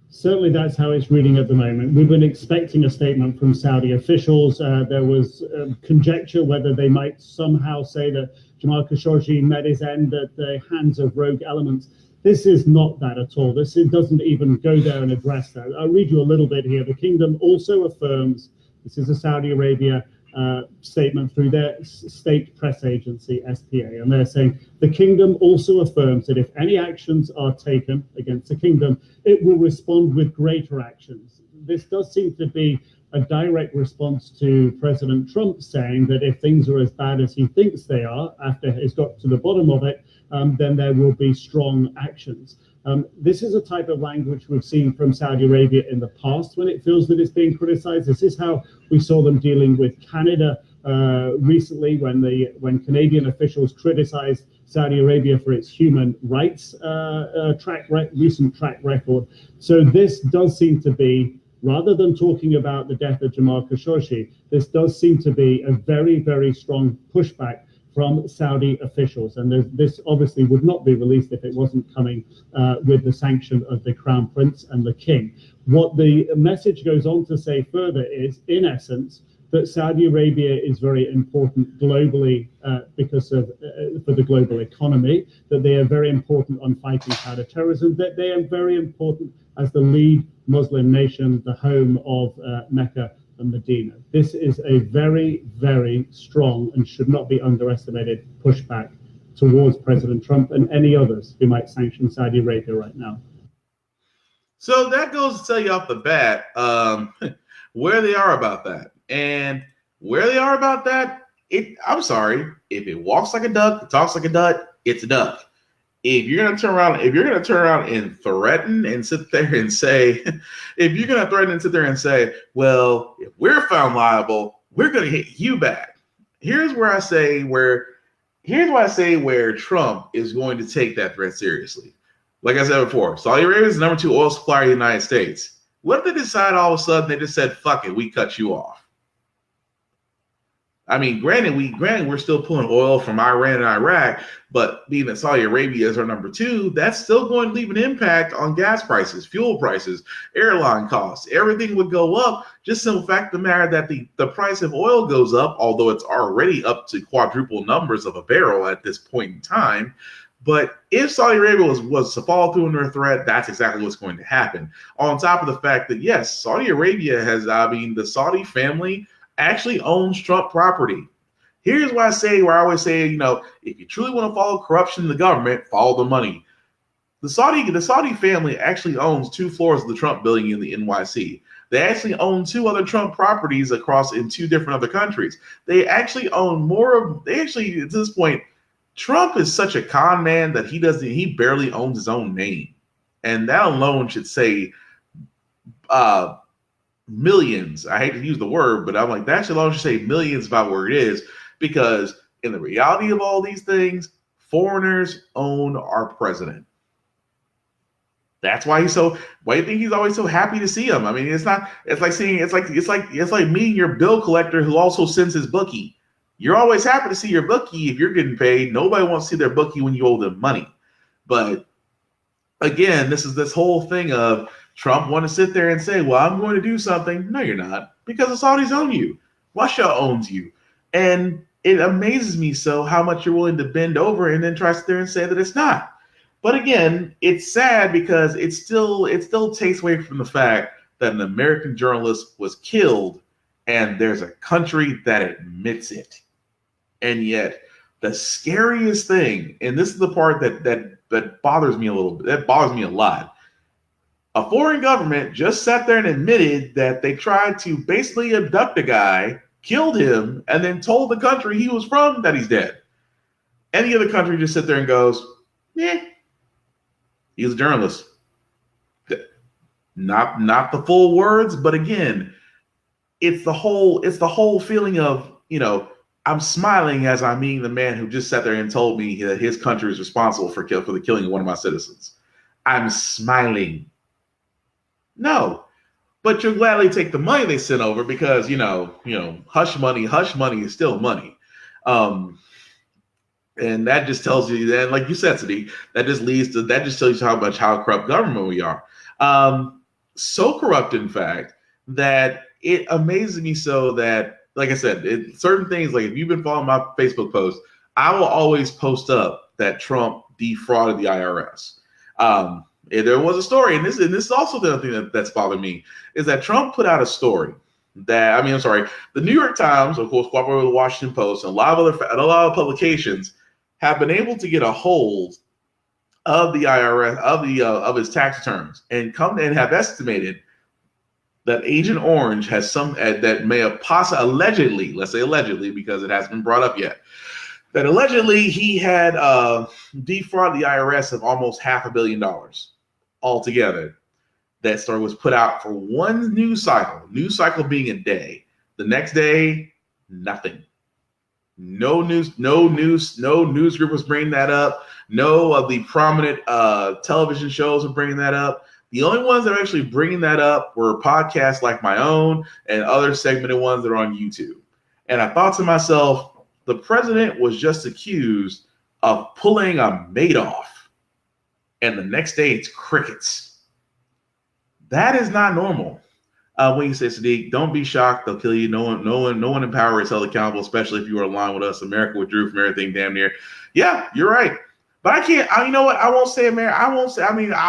Certainly that's how it's reading at the moment. We've been expecting a statement from Saudi officials. There was conjecture whether they might somehow say that Jamal Khashoggi met his end at the hands of rogue elements. This is not that at all. It doesn't even go there and address that. I'll read you a little bit here. The kingdom also affirms, this is a Saudi Arabia statement through their state press agency, SPA, and they're saying the kingdom also affirms that if any actions are taken against the kingdom, it will respond with greater actions. This does seem to be a direct response to President Trump saying that if things are as bad as he thinks they are, after he's got to the bottom of it, then there will be strong actions. This is a type of language we've seen from Saudi Arabia in the past when it feels that it's being criticized. This is how we saw them dealing with Canada recently when Canadian officials criticized Saudi Arabia for its human rights recent track record. So this does seem to be, rather than talking about the death of Jamal Khashoggi, this does seem to be a very, very strong pushback from Saudi officials. And this obviously would not be released if it wasn't coming with the sanction of the Crown Prince and the King. What the message goes on to say further is, in essence, that Saudi Arabia is very important globally because of for the global economy, that they are very important on fighting counterterrorism, that they are very important as the lead Muslim nation, the home of Mecca and Medina. This is a very, very strong and should not be underestimated pushback towards President Trump and any others who might sanction Saudi Arabia right now. So that goes to tell you off the bat where they are about that. And where they are about that, I'm sorry, if it walks like a duck, it talks like a duck, it's a duck. If you're gonna turn around and threaten and sit there and say, well, if we're found liable, we're gonna hit you back. Here's why I say where Trump is going to take that threat seriously. Like I said before, Saudi Arabia is the number 2 oil supplier in the United States. What if they decide all of a sudden they just said, fuck it, we cut you off? I mean, granted, we're still pulling oil from Iran and Iraq, but being that Saudi Arabia is our number 2, that's still going to leave an impact on gas prices, fuel prices, airline costs. Everything would go up. Just simple fact of the matter that the price of oil goes up, although it's already up to quadruple numbers of a barrel at this point in time. But if Saudi Arabia was to follow through on their threat, that's exactly what's going to happen. On top of the fact that, yes, Saudi Arabia the Saudi family actually owns Trump property. Here's why I always say, if you truly want to follow corruption in the government, follow the money. The Saudi family actually owns 2 floors of the Trump building in the NYC. They actually own 2 other Trump properties in 2 different other countries. They actually own at this point, Trump is such a con man that he barely owns his own name. And that alone should say millions. I hate to use the word, but I'm like, that should alone should say millions about where it is, because in the reality of all these things, foreigners own our president. That's why why do you think he's always so happy to see him? I mean, it's like meeting your bill collector who also sends his bookie. You're always happy to see your bookie if you're getting paid. Nobody wants to see their bookie when you owe them money. But again, this whole thing of Trump want to sit there and say, well, I'm going to do something. No, you're not, because the Saudis own you. Russia owns you. And it amazes me so how much you're willing to bend over and then try to sit there and say that it's not. But again, it's sad because it still takes away from the fact that an American journalist was killed and there's a country that admits it. And yet the scariest thing, and this is the part that bothers me a little bit, that bothers me a lot. A foreign government just sat there and admitted that they tried to basically abduct a guy, killed him, and then told the country he was from that he's dead. Any other country just sit there and goes, he's a journalist. Not the full words, but again, it's the whole feeling of, I'm smiling as I mean the man who just sat there and told me that his country is responsible for the killing of one of my citizens. I'm smiling. No, but you'll gladly take the money they sent over because hush money is still money. And that just tells you that, like you said, Sadiq, that just tells you how corrupt government we are. So corrupt, in fact, that it amazes me so that, like I said, certain things, like if you've been following my Facebook posts, I will always post up that Trump defrauded the IRS. There was a story, and this is also the other thing that's bothered me, is that Trump put out a story the New York Times, of course, cooperated with the Washington Post, and a lot of publications have been able to get a hold of the IRS of his tax returns and have estimated that Agent Orange has that may have allegedly, let's say allegedly because it hasn't been brought up yet, that allegedly he had defrauded the IRS of almost $500 million altogether. That story was put out for one news cycle being a day. The next day, nothing. No news group was bringing that up. No of the prominent television shows were bringing that up. The only ones that are actually bringing that up were podcasts like my own and other segmented ones that are on YouTube. And I thought to myself, the president was just accused of pulling a Madoff, and the next day it's crickets. That is not normal. When you say, Sadiq, don't be shocked, they'll kill you. No one in power is held accountable, especially if you are aligned with us. America withdrew from everything damn near. Yeah, you're right. But I can't, you know what? I won't say America. I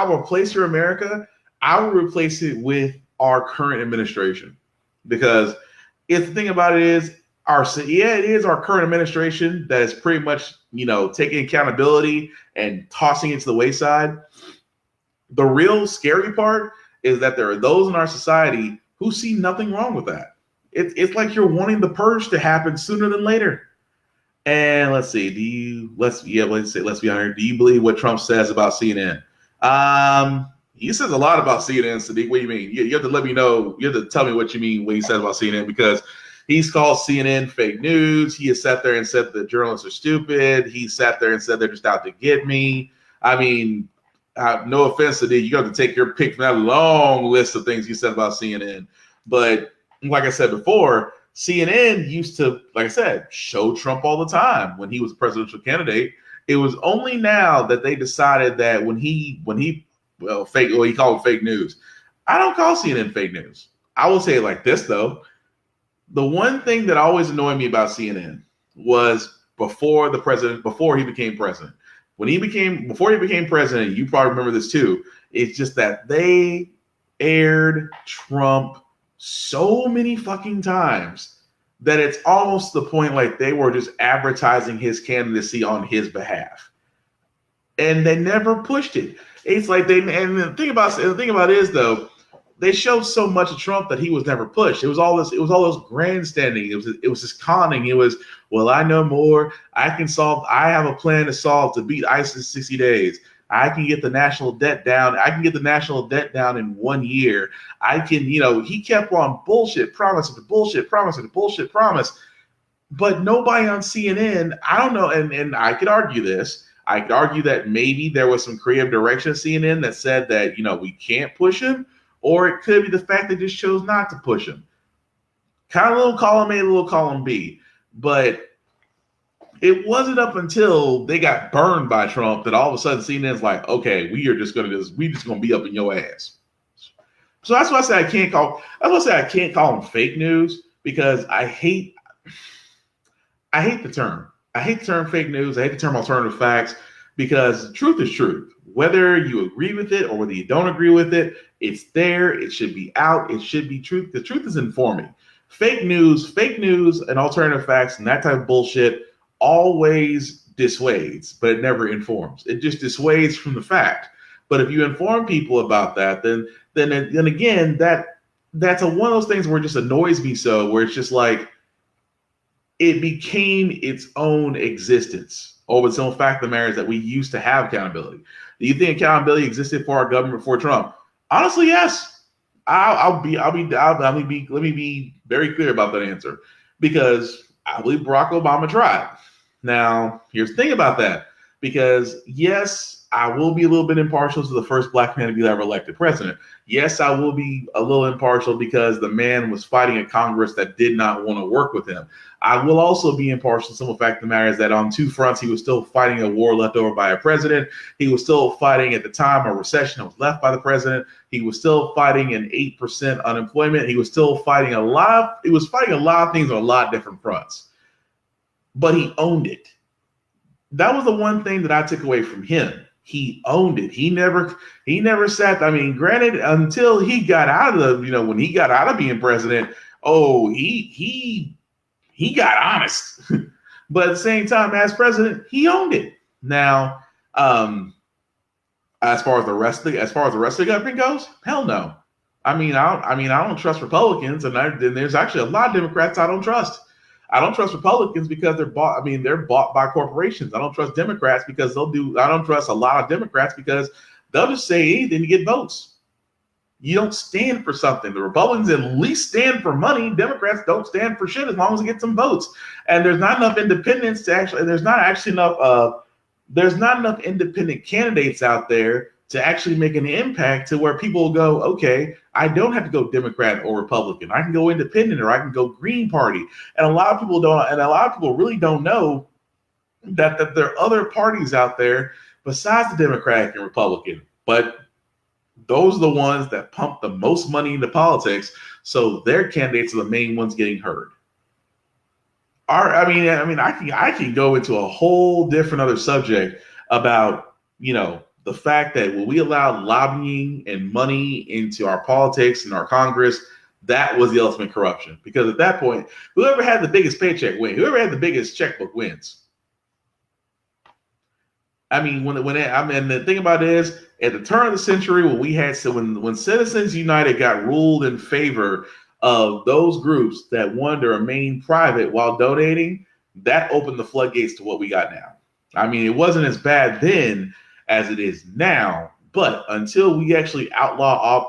will replace your America. I will replace it with our current administration. Because if the thing about it is, it is our current administration that is pretty much, taking accountability and tossing it to the wayside. The real scary part is that there are those in our society who see nothing wrong with that. It's like you're wanting the purge to happen sooner than later. And let's see, let's be honest. Do you believe what Trump says about CNN? He says a lot about CNN, Sadiq. What do you mean? You have to let me know. You have to tell me what you mean when he says about CNN, because he's called CNN fake news. He has sat there and said that journalists are stupid. He sat there and said they're just out to get me. I mean, no offense to you got to take your pick from that long list of things you said about CNN. But like I said before, CNN used to, like I said, show Trump all the time when he was a presidential candidate. It was only now that they decided that he called it fake news. I don't call CNN fake news. I will say it like this, though. The one thing that always annoyed me about CNN was before he became president. Before he became president, you probably remember this too. It's just that they aired Trump so many fucking times that it's almost the point like they were just advertising his candidacy on his behalf, and they never pushed it. It's like and the thing about it is, though, they showed so much of Trump that he was never pushed. It was all those grandstanding. It was this conning. It was, well, I know more. I have a plan to beat ISIS in 60 days. I can get the national debt down. In 1 year. He kept on bullshit promise after bullshit promise after bullshit promise. But nobody on CNN, I don't know, and I could argue this. I could argue that maybe there was some creative direction at CNN that said that, we can't push him, or it could be the fact they just chose not to push him. Kind of a little column A, a little column B. But it wasn't up until they got burned by Trump that all of a sudden CNN's like, okay, we just gonna be up in your ass. So that's why I say I can't call them fake news, because I hate the term. I hate the term fake news. I hate the term alternative facts, because truth is truth. Whether you agree with it or whether you don't agree with it, it's there. It should be out. It should be truth. The truth is informing. Fake news and alternative facts and that type of bullshit always dissuades, but it never informs. It just dissuades from the fact. But if you inform people about that, then again, that's one of those things where it just annoys me so, where it's just like it became its own existence. Over the simple fact of the matter is that we used to have accountability. Do you think accountability existed for our government before Trump? Honestly, yes. Let me be very clear about that answer, because I believe Barack Obama tried. Now, here's the thing about that, because yes, I will be a little bit impartial to the first black man to be ever elected president. Yes, I will be a little impartial because the man was fighting a Congress that did not want to work with him. I will also be impartial to the fact of the matter is that on two fronts, he was still fighting a war left over by a president. He was still fighting at the time a recession that was left by the president. He was still fighting an 8% unemployment. He was still fighting a lot of things on a lot of different fronts. But he owned it. That was the one thing that I took away from him. He owned it. He never sat. I mean, granted, until he got out of when he got out of being president, he got honest. But at the same time, as president, he owned it. Now, as far as the rest of the government goes, hell no. I don't trust Republicans, and there's actually a lot of Democrats I don't trust. I don't trust Republicans because they're bought by corporations. I don't trust Democrats because I don't trust a lot of Democrats because they'll just say anything to get votes. You don't stand for something. The Republicans at least stand for money. Democrats don't stand for shit as long as they get some votes. And there's not enough independents there's not enough independent candidates out there to actually make an impact to where people go, okay, I don't have to go Democrat or Republican. I can go independent, or I can go Green Party. And a lot of people really don't know that there are other parties out there besides the Democratic and Republican. But those are the ones that pump the most money into politics, so their candidates are the main ones getting heard. I can go into a whole different other subject about, the fact that when we allowed lobbying and money into our politics and our Congress, that was the ultimate corruption. Because at that point, whoever had the biggest paycheck wins. Whoever had the biggest checkbook wins. The thing about it is, at the turn of the century, when Citizens United got ruled in favor of those groups that wanted to remain private while donating, that opened the floodgates to what we got now. It wasn't as bad then as it is now, but until we actually outlaw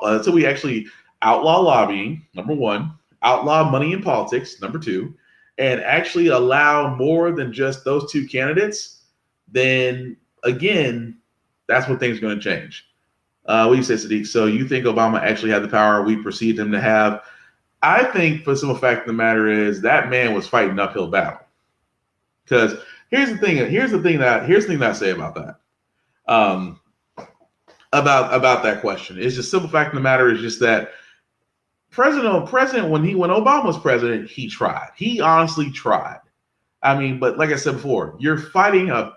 lobbying, number one, outlaw money in politics, number two, and actually allow more than just those two candidates, then again, that's when things are going to change. What do you say, Sadiq? So you think Obama actually had the power we perceived him to have? I think, for the simple fact of the matter is, that man was fighting an uphill battle. Because here's the thing that I say about that. About that question. It's just simple fact of the matter is just that President when Obama was president, he tried. He honestly tried. But like I said before, you're fighting a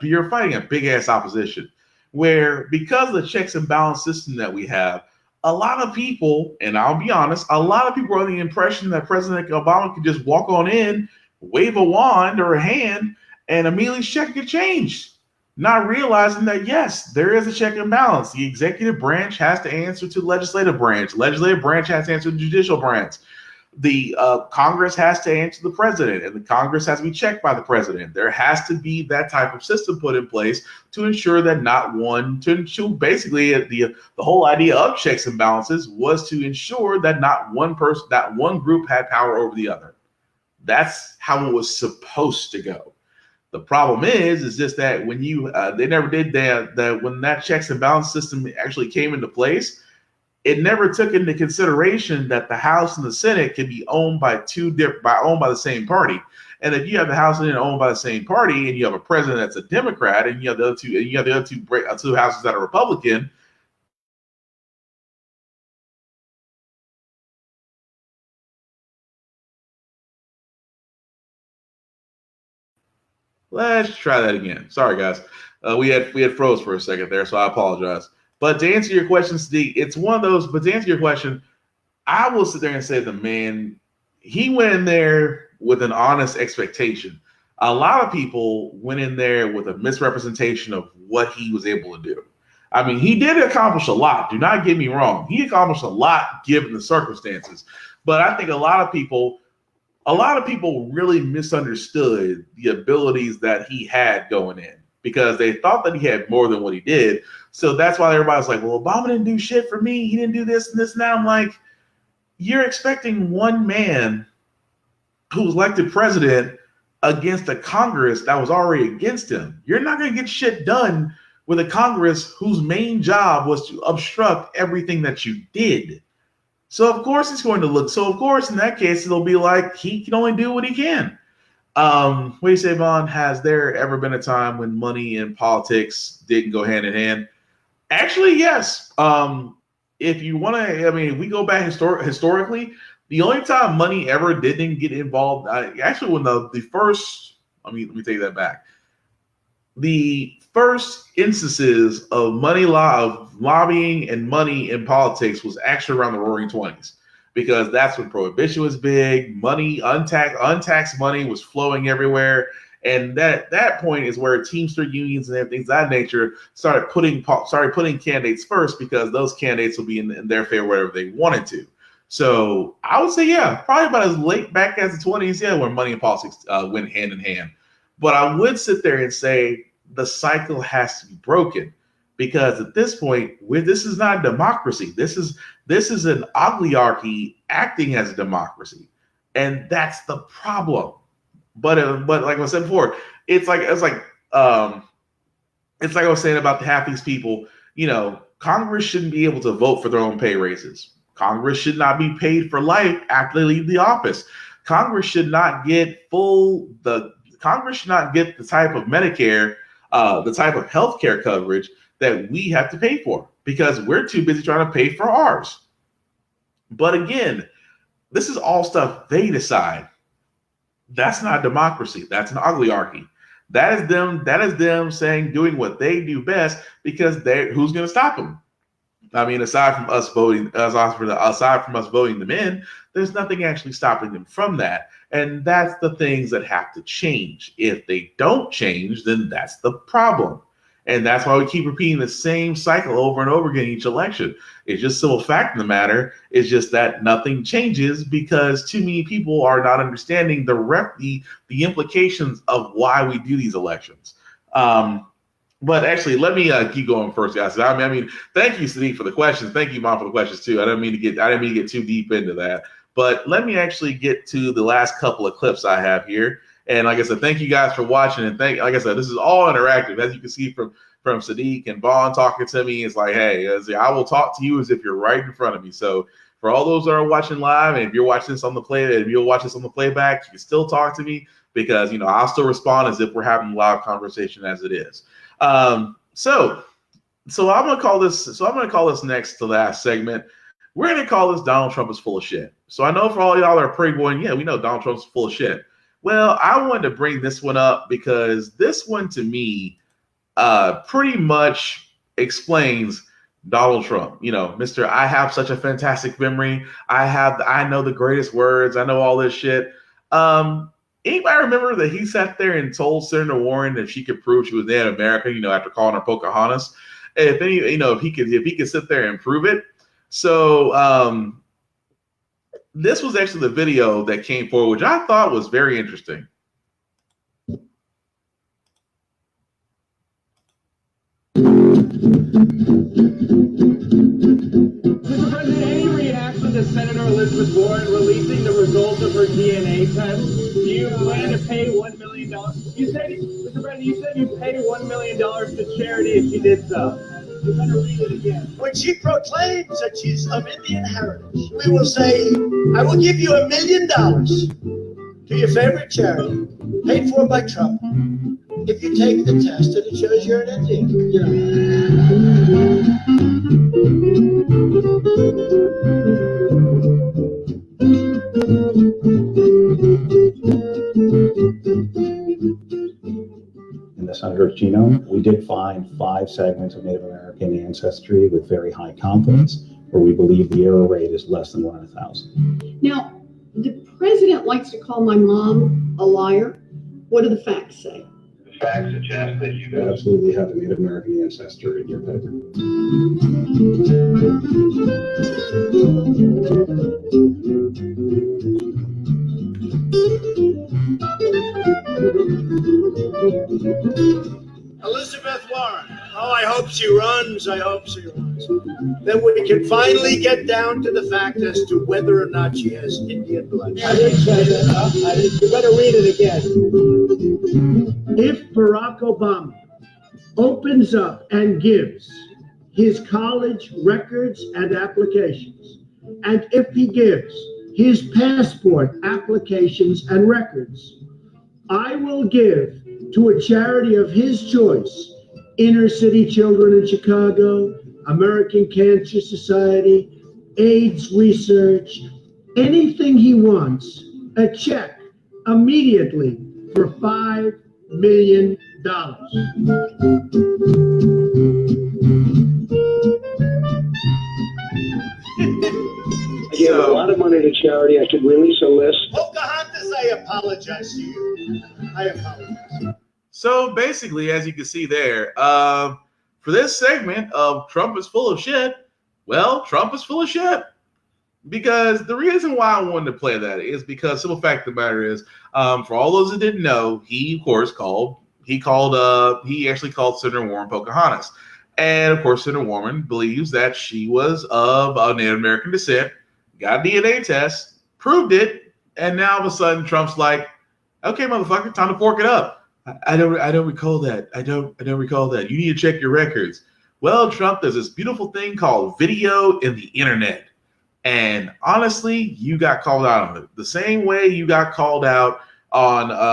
big ass opposition where, because of the checks and balance system that we have, a lot of people, and I'll be honest, a lot of people are under the impression that President Obama could just walk on in, wave a wand or a hand, and immediately check get changed. Not realizing that, yes, there is a check and balance. The executive branch has to answer to the legislative branch. Legislative branch has to answer to the judicial branch. The Congress has to answer the president, and the Congress has to be checked by the president. There has to be that type of system put in place to ensure that basically the whole idea of checks and balances was to ensure that not one group had power over the other. That's how it was supposed to go. The problem is just that when you they never did that when that checks and balance system actually came into place, it never took into consideration that the House and the Senate can be owned by owned by the same party. And if you have the House and Senate owned by the same party, and you have a president that's a Democrat, and you have the other two houses that are Republican, let's try that again. Sorry, guys. We had froze for a second there, so I apologize. But to answer your question, Steve, it's one of those. But to answer your question, I will sit there and say the man, he went in there with an honest expectation. A lot of people went in there with a misrepresentation of what he was able to do. I mean, he did accomplish a lot. Do not get me wrong. He accomplished a lot given the circumstances. But I think a lot of people really misunderstood the abilities that he had going in because they thought that he had more than what he did. So that's why everybody's like, well, Obama didn't do shit for me. He didn't do this and this and that. I'm like, you're expecting one man who was elected president against a Congress that was already against him. You're not going to get shit done with a Congress whose main job was to obstruct everything that you did. So of course it's going to look. So of course in that case it'll be like he can only do what he can. What do you say, Vaughn? Has there ever been a time when money and politics didn't go hand in hand? Actually, yes. If you want to, I mean, if we go back historically, the only time money ever didn't get involved, actually, when the first, let me take that back. The first instances of lobbying and money in politics was actually around the Roaring 20s, because that's when prohibition was big. Money, untaxed money was flowing everywhere. And that point is where Teamster unions and everything of that nature started putting candidates first, because those candidates will be in their favor wherever they wanted to. So I would say, yeah, probably about as late back as the 20s, yeah, where money and politics went hand in hand. But I would sit there and say the cycle has to be broken, because at this point, this is not a democracy. This is an oligarchy acting as a democracy, and that's the problem. But like I said before, it's like I was saying about half these people. You know, Congress shouldn't be able to vote for their own pay raises. Congress should not be paid for life after they leave the office. Congress should not get the type of Medicare, the type of health care coverage that we have to pay for, because we're too busy trying to pay for ours. But again, this is all stuff they decide. That's not democracy. That's an oligarchy. That is them saying, doing what they do best, because who's going to stop them? I mean, aside from us voting them in, there's nothing actually stopping them from that. And that's the things that have to change. If they don't change, then that's the problem. And that's why we keep repeating the same cycle over and over again each election. It's just simple fact of the matter is just that nothing changes, because too many people are not understanding the implications of why we do these elections. But actually, let me keep going first, guys. I mean, thank you, Sadiq, for the questions. Thank you, Mom, for the questions too. I didn't mean to get too deep into that. But let me actually get to the last couple of clips I have here. And like I said, thank you guys for watching. And like I said, this is all interactive, as you can see from Sadiq and Vaughn talking to me. It's like, hey, I will talk to you as if you're right in front of me. So for all those that are watching live, and if you're watching this on the playback, you can still talk to me, because I'll still respond as if we're having a live conversation as it is. So I'm gonna call this next to last segment. We're gonna call this Donald Trump is full of shit. So I know for all y'all that are pretty going, yeah, we know Donald Trump's full of shit. Well, I wanted to bring this one up because this one to me pretty much explains Donald Trump. Mr. I have such a fantastic memory. I know the greatest words. I know all this shit. Anybody remember that he sat there and told Senator Warren that she could prove she was Native American, after calling her Pocahontas? If he could sit there and prove it. So this was actually the video that came forward, which I thought was very interesting. Mr. President, any reaction to Senator Elizabeth Warren releasing the results of her DNA test? Do you plan to pay $1 million million. You said, Mr. President, you said you'd pay $1 million to charity if she did so. You better read it again. When she proclaims that she's of Indian heritage, we will say, I will give you $1 million to your favorite charity, paid for by Trump, if you take the test and it shows you're an Indian. In the Senator's genome, we did find 5 segments of Native American ancestry with very high confidence, where we believe the error rate is less than 1 in 1,000. Now, the president likes to call my mom a liar. What do the facts say? The facts suggest that you absolutely have a Native American ancestor in your pedigree. Elizabeth Warren. Oh, I hope she runs. I hope she runs. Then we can finally get down to the fact as to whether or not she has Indian blood. I didn't say that. You better read it again. If Barack Obama opens up and gives his college records and applications, and if he gives his passport applications and records, I will give to a charity of his choice, Inner City Children in Chicago, American Cancer Society, AIDS research, anything he wants, a check immediately for $5 million. I give a lot of money to charity. I should release a list. Pocahontas, I apologize to you. I apologize. So basically, as you can see there, for this segment of Trump is full of shit, well, Trump is full of shit. Because the reason why I wanted to play that is because simple fact of the matter is, for all those that didn't know, he of course he actually called Senator Warren Pocahontas. And of course, Senator Warren believes that she was of Native American descent, got a DNA test, proved it, and now all of a sudden Trump's like, okay, motherfucker, time to fork it up. I don't recall that. I don't recall that. You need to check your records. Well, Trump, there's this beautiful thing called video and the internet. And honestly, you got called out on it. The same way you got called out on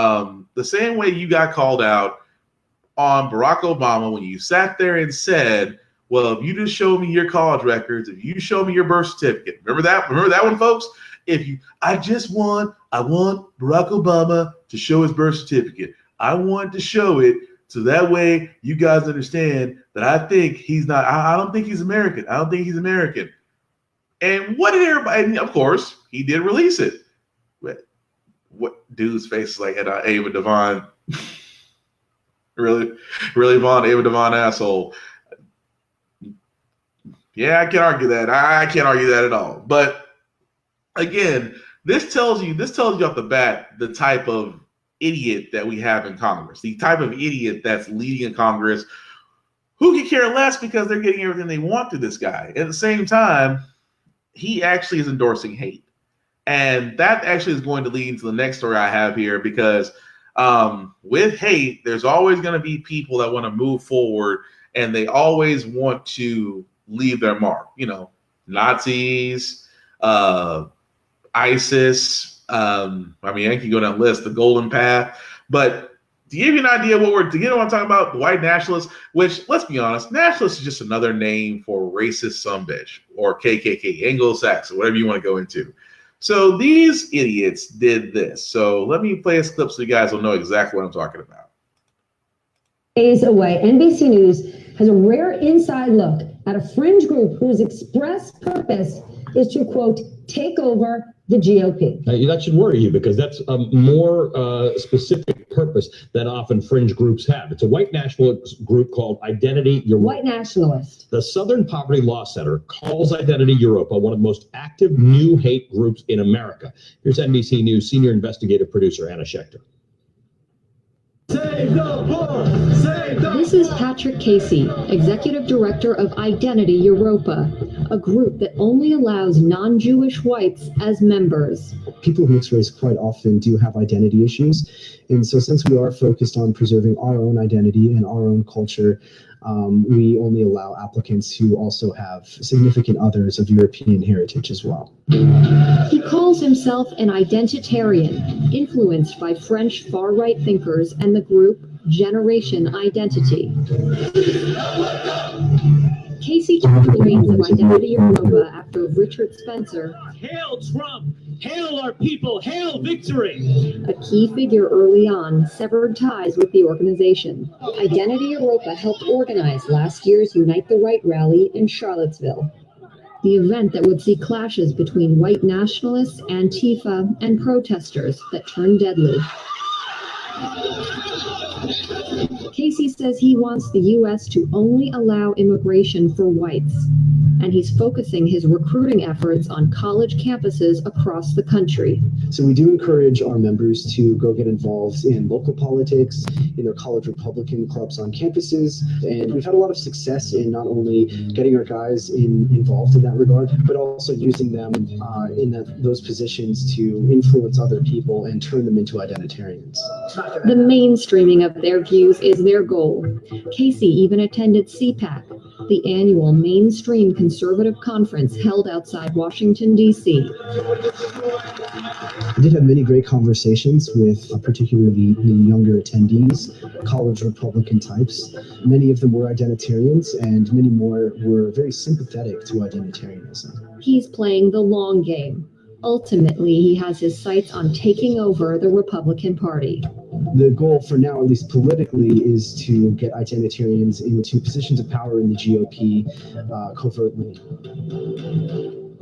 Barack Obama when you sat there and said, well, if you just show me your college records, if you show me your birth certificate, remember that one, folks? I want Barack Obama to show his birth certificate. I want to show it so that way you guys understand that I don't think he's American. I don't think he's American. And what did everybody, and of course, he did release it. What dude's face is like Ava Devine. really Ava Devine asshole. Yeah, I can't argue that. I can't argue that at all. But again, this tells you off the bat the type of idiot that we have in Congress, the type of idiot that's leading a Congress who can care less because they're getting everything they want to this guy. At the same time, he actually is endorsing hate. And that actually is going to lead into the next story I have here, because with hate, there's always going to be people that want to move forward and they always want to leave their mark. You know, Nazis, ISIS, I can go down the list, the Golden Path. But to give you an idea what I'm talking about, the white nationalists, which, let's be honest, nationalists is just another name for racist sumbitch or KKK, Anglo-Saxon, whatever you want to go into. So these idiots did this. So let me play this clip so you guys will know exactly what I'm talking about. Days away, NBC News has a rare inside look at a fringe group whose express purpose is to, quote, take over the GOP. That should worry you, because that's a more specific purpose than often fringe groups have. It's a white nationalist group called Identity Europa. White nationalist. The Southern Poverty Law Center calls Identity Europa one of the most active new hate groups in America. Here's NBC News senior investigative producer Anna Schechter. Save the poor! Save the This is Patrick Casey, Executive Director of Identity Europa, a group that only allows non-Jewish whites as members. people of mixed race quite often do have identity issues. And so since we are focused on preserving our own identity and our own culture, we only allow applicants who also have significant others of European heritage as well. He calls himself an identitarian, influenced by French far-right thinkers and the group Generation Identity. Casey took the reins of Identity Europa after Richard Spencer, Hail Trump! Hail our people! Hail victory! a key figure early on, severed ties with the organization. Identity Europa helped organize last year's Unite the Right rally in Charlottesville, the event that would see clashes between white nationalists, Antifa, and protesters that turned deadly. Casey says he wants the U.S. to only allow immigration for whites, and he's focusing his recruiting efforts on college campuses across the country. So we do encourage our members to go get involved in local politics, in their college Republican clubs on campuses, and we've had a lot of success in not only getting our guys involved in that regard, but also using them in those positions to influence other people and turn them into identitarians. The mainstreaming of their views is their goal. Casey even attended CPAC, the annual mainstream conservative conference held outside Washington, D.C. I did have many great conversations with particularly the younger attendees, college Republican types. Many of them were identitarians, and many more were very sympathetic to identitarianism. He's playing the long game. Ultimately, he has his sights on taking over the Republican Party. The goal for now, at least politically, is to get identitarians into positions of power in the GOP covertly.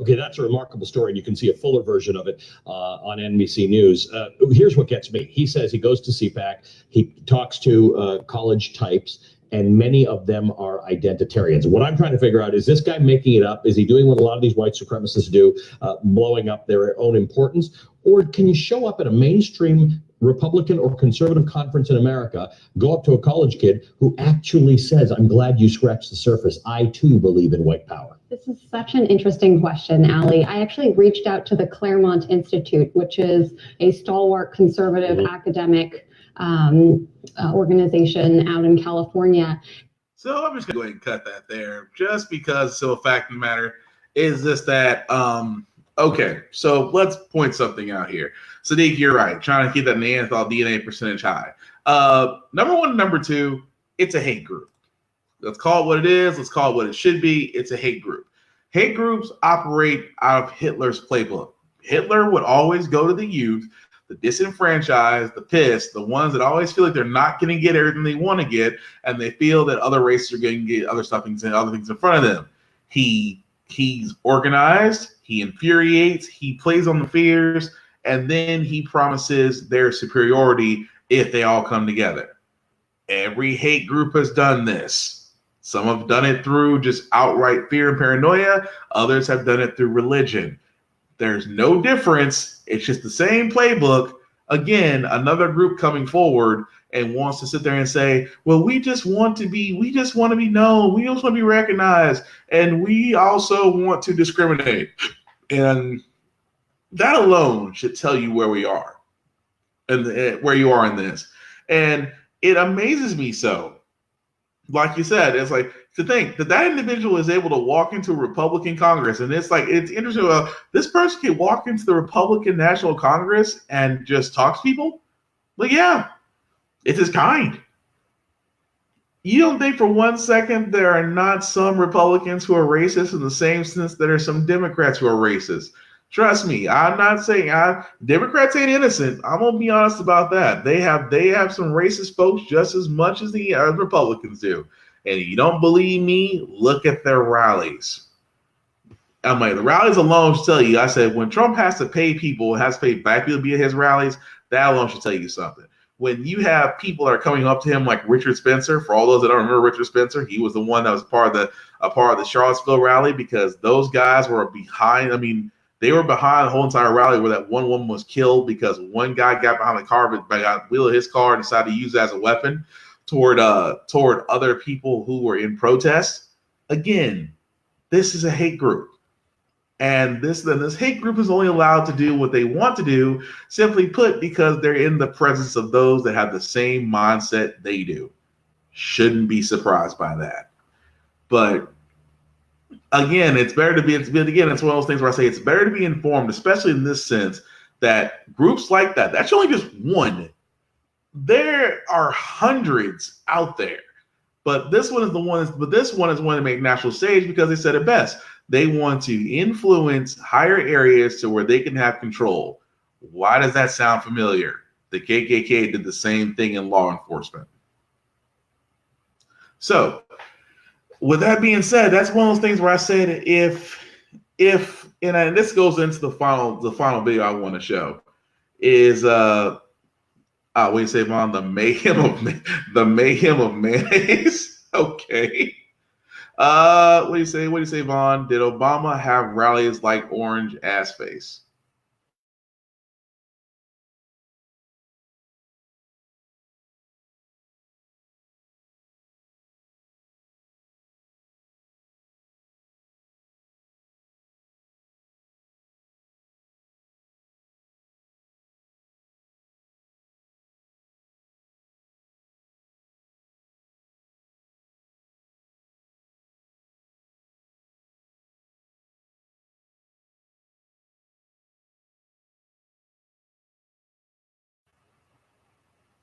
Okay, that's a remarkable story, and you can see a fuller version of it on NBC News. Here's what gets me. He says he goes to CPAC, he talks to college types, and many of them are identitarians. What I'm trying to figure out is this guy making it up? Is he doing what a lot of these white supremacists do, blowing up their own importance? Or can you show up at a mainstream Republican or conservative conference in America, go up to a college kid who actually says, I'm glad you scratched the surface. I too believe in white power. This is such an interesting question, Allie. I actually reached out to the Claremont Institute, which is a stalwart conservative academic organization out in California. So I'm just going to go ahead and cut that there, just because, so a fact of the matter is this, that, okay, so let's point something out here. Sadiq, you're right, trying to keep that Neanderthal DNA percentage high. Number one and number two, it's a hate group. Let's call it what it is. Let's call it what it should be. It's a hate group. Hate groups operate out of Hitler's playbook. Hitler would always go to the youth, the disenfranchised, the pissed, the ones that always feel like they're not going to get everything they want to get, and they feel that other races are going to get other things in front of them. He's organized, he infuriates, he plays on the fears, and then he promises their superiority if they all come together. Every hate group has done this. Some have done it through just outright fear and paranoia. Others have done it through religion. There's no difference. It's just the same playbook. Again, another group coming forward and wants to sit there and say, well, we just want to be known. We just want to be recognized. And we also want to discriminate. And that alone should tell you where we are and where you are in this. And it amazes me so. Like you said, it's like to think that individual is able to walk into a Republican Congress. And it's like, it's interesting. This person can walk into the Republican National Congress and just talk to people. Like, yeah, it's his kind. You don't think for 1 second there are not some Republicans who are racist in the same sense there are some Democrats who are racist. Trust me, I'm not saying Democrats ain't innocent. I'm gonna be honest about that. They have some racist folks just as much as the Republicans do. And if you don't believe me, look at their rallies. I'm like, the rallies alone should tell you. I said when Trump has to pay people, has to pay black people to be at his rallies, that alone should tell you something. When you have people that are coming up to him like Richard Spencer, for all those that don't remember Richard Spencer, he was the one that was a part of the Charlottesville rally, because those guys were behind. I mean, they were behind the whole entire rally where that one woman was killed because one guy got behind the car, but got the wheel of his car and decided to use it as a weapon toward other people who were in protest. Again, this is a hate group. And this hate group is only allowed to do what they want to do, simply put, because they're in the presence of those that have the same mindset they do. Shouldn't be surprised by that. But again, it's one of those things where I say it's better to be informed, especially in this sense that groups like that, that's only just one. There are hundreds out there. But this one is one to make national stage because they said it best. They want to influence higher areas to where they can have control. Why does that sound familiar? The KKK did the same thing in law enforcement. So, with that being said, that's one of those things where I said and this goes into the final video I want to show is what do you say, Vaughn? The mayhem of mayonnaise. Okay. What do you say? What do you say, Vaughn? Did Obama have rallies like Orange Ass Face?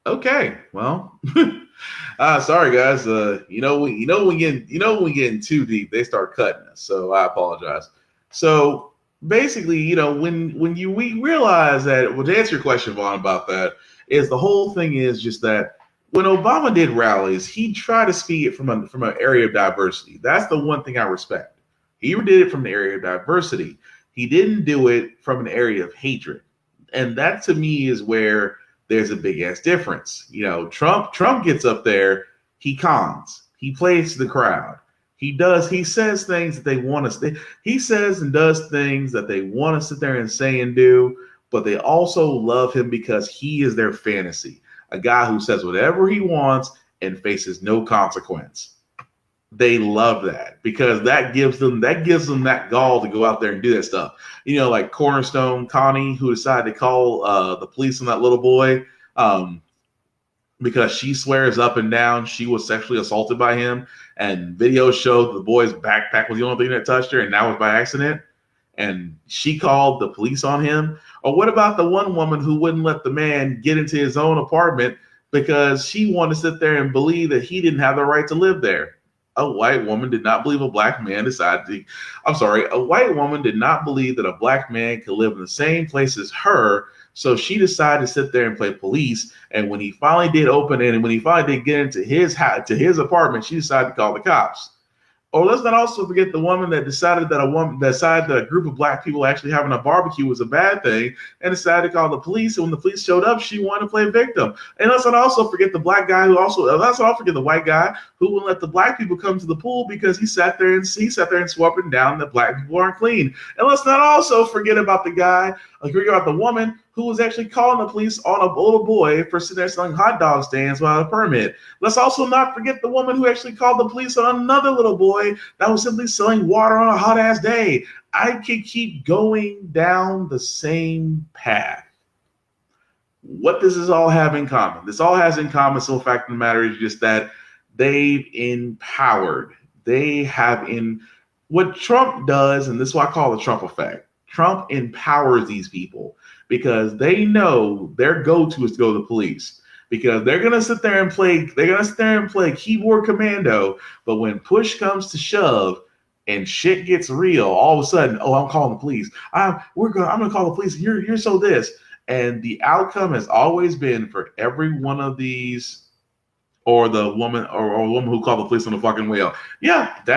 Okay, well, sorry guys. When we get in too deep, they start cutting us. So I apologize. So basically, when we realize that, well, to answer your question, Vaughn, about that, is the whole thing is just that when Obama did rallies, he tried to speak it from an area of diversity. That's the one thing I respect. He did it from the area of diversity. He didn't do it from an area of hatred, and that to me is where there's a big ass difference. Trump gets up there, he cons, he plays the crowd. He says things that they want to. He says and does things that they want to sit there and say and do, but they also love him because he is their fantasy. A guy who says whatever he wants and faces no consequence. They love that because that gives them that gall to go out there and do that stuff. Like Cornerstone Connie, who decided to call the police on that little boy because she swears up and down she was sexually assaulted by him, and videos showed the boy's backpack was the only thing that touched her, and that was by accident. And she called the police on him. Or what about the one woman who wouldn't let the man get into his own apartment because she wanted to sit there and believe that he didn't have the right to live there? A white woman did not believe a white woman did not believe that a black man could live in the same place as her. So she decided to sit there and play police. And when he finally did open it, and when he finally did get into his house, to his apartment, she decided to call the cops. Or let's not also forget the woman that decided that a group of black people actually having a barbecue was a bad thing and decided to call the police. And when the police showed up, she wanted to play victim. And let's not also forget the white guy who wouldn't let the black people come to the pool because he sat there and swore down that black people aren't clean. And let's not also forget about the woman who was actually calling the police on a little boy for sitting there selling hot dog stands without a permit. Let's also not forget the woman who actually called the police on another little boy that was simply selling water on a hot ass day. I could keep going down the same path. What does this all have in common? This all has in common, so the fact of the matter is just that they've empowered. What Trump does, and this is what I call the Trump effect. Trump empowers these people because they know their go-to is to go to the police because they're gonna sit there and play keyboard commando. But when push comes to shove and shit gets real, all of a sudden, I'm calling the police. I'm gonna call the police. You're so this, and the outcome has always been for every one of these, or the woman who called the police on the fucking wheel. Yep.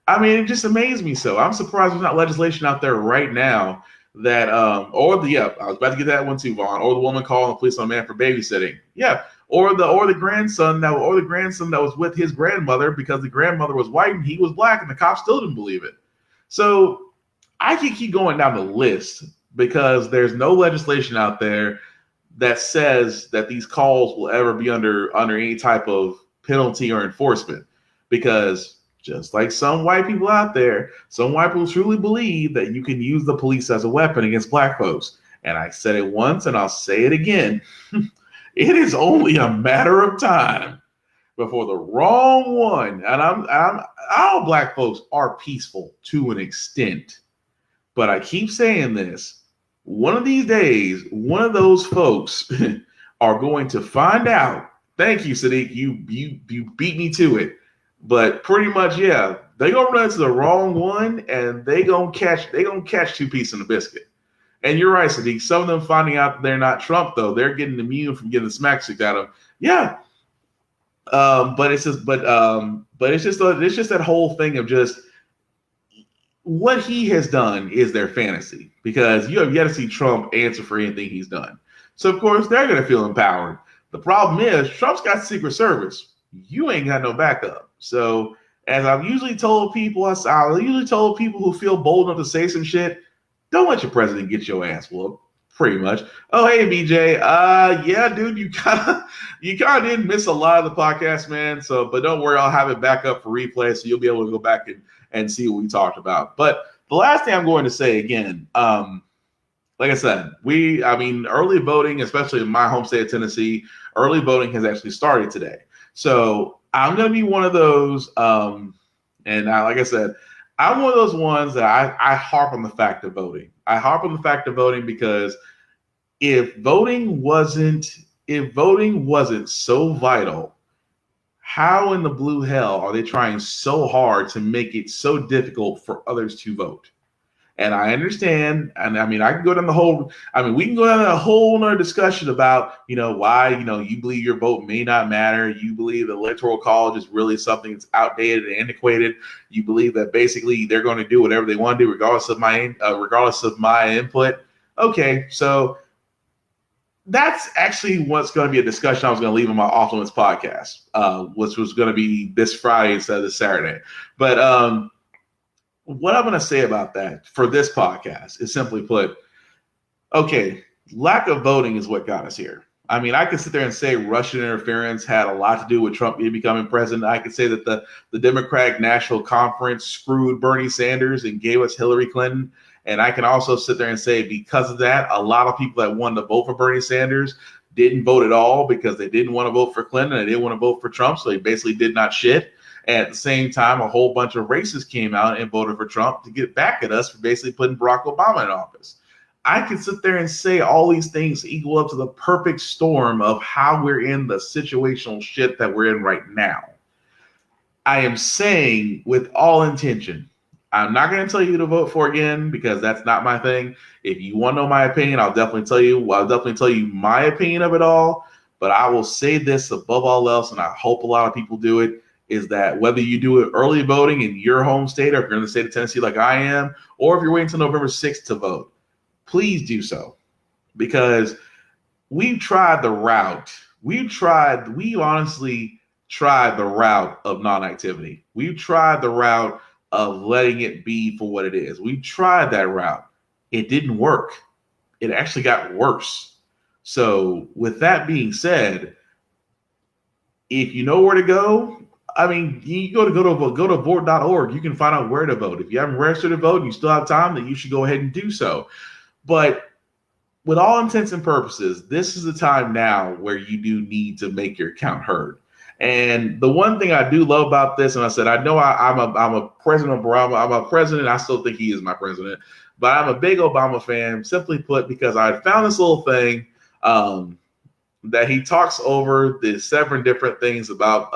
I mean, it just amazed me. So I'm surprised there's not legislation out there right now that, I was about to get that one too, Vaughn. Or the woman calling the police on a man for babysitting. Yeah. Or the grandson that was with his grandmother because the grandmother was white and he was black and the cops still didn't believe it. So I can keep going down the list because there's no legislation out there that says that these calls will ever be under any type of penalty or enforcement because just like some white people out there, some white people truly believe that you can use the police as a weapon against black folks. And I said it once and I'll say it again. It is only a matter of time before the wrong one, and all black folks are peaceful to an extent, but I keep saying this, one of these days, one of those folks are going to find out. Thank you, Sadiq. You beat me to it. But pretty much, yeah, they gonna run into the wrong one, and they gonna catch two pieces in the biscuit. And you're right, Sadiq. Some of them finding out that they're not Trump, though, they're getting immune from getting the smack stick out of them. Yeah, but it's just that whole thing of just what he has done is their fantasy, because you have yet to see Trump answer for anything he's done. So of course they're gonna feel empowered. The problem is Trump's got Secret Service. You ain't got no backup. So as I've usually told people, who feel bold enough to say some shit, don't let your president get your ass whooped. Pretty much. Oh, hey, BJ. Yeah, dude, you kind of did miss a lot of the podcast, man. So, but don't worry, I'll have it back up for replay, so you'll be able to go back and see what we talked about. But the last thing I'm going to say again, like I said, early voting, especially in my home state of Tennessee, early voting has actually started today. So I'm going to be one of those, like I said, I'm one of those ones that I harp on the fact of voting. I harp on the fact of voting because if voting wasn't so vital, how in the blue hell are they trying so hard to make it so difficult for others to vote? And I understand, and I can go down we can go down a whole nother discussion about, why, you believe your vote may not matter. You believe the electoral college is really something that's outdated and antiquated. You believe that basically they're going to do whatever they want to do, regardless of my input. Okay, so that's actually what's going to be a discussion I was going to leave on my Off Limits podcast, which was going to be this Friday instead of this Saturday. But what I'm going to say about that for this podcast is simply put, okay, lack of voting is what got us here. I could sit there and say Russian interference had a lot to do with Trump becoming president. I could say that the Democratic National Conference screwed Bernie Sanders and gave us Hillary Clinton. And I can also sit there and say because of that, a lot of people that wanted to vote for Bernie Sanders didn't vote at all because they didn't want to vote for Clinton. They didn't want to vote for Trump. So they basically did not shit. And at the same time, a whole bunch of racists came out and voted for Trump to get back at us for basically putting Barack Obama in office. I can sit there and say all these things equal up to the perfect storm of how we're in the situational shit that we're in right now. I am saying with all intention, I'm not going to tell you who to vote for again because that's not my thing. If you want to know my opinion, I'll definitely tell you. I'll definitely tell you my opinion of it all. But I will say this above all else, and I hope a lot of people do it, is that whether you do it early voting in your home state or if you're in the state of Tennessee like I am, or if you're waiting until November 6th to vote, please do so. Because we've tried the route. We honestly tried the route of non-activity. We've tried the route of letting it be for what it is. We tried that route. It didn't work. It actually got worse. So with that being said, if you know where to go, you go to vote.org. You can find out where to vote. If you haven't registered to vote and you still have time, then you should go ahead and do so. But with all intents and purposes, this is the time now where you do need to make your count heard. And the one thing I do love about this, and I said, I know I'm a president of Obama. I'm a president. I still think he is my president. But I'm a big Obama fan, simply put, because I found this little thing that he talks over the seven different things about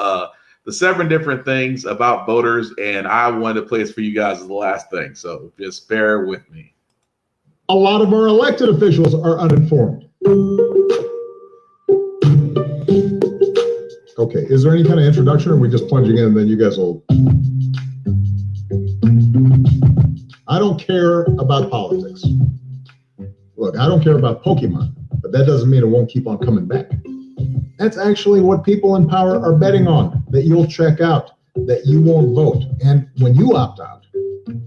voters, and I wanted to play this for you guys as the last thing. So just bear with me. A lot of our elected officials are uninformed. Okay, is there any kind of introduction, or are we just plunging in and then you guys will... I don't care about politics. Look, I don't care about Pokemon, but that doesn't mean it won't keep on coming back. That's actually what people in power are betting on, that you'll check out, that you won't vote. And when you opt out,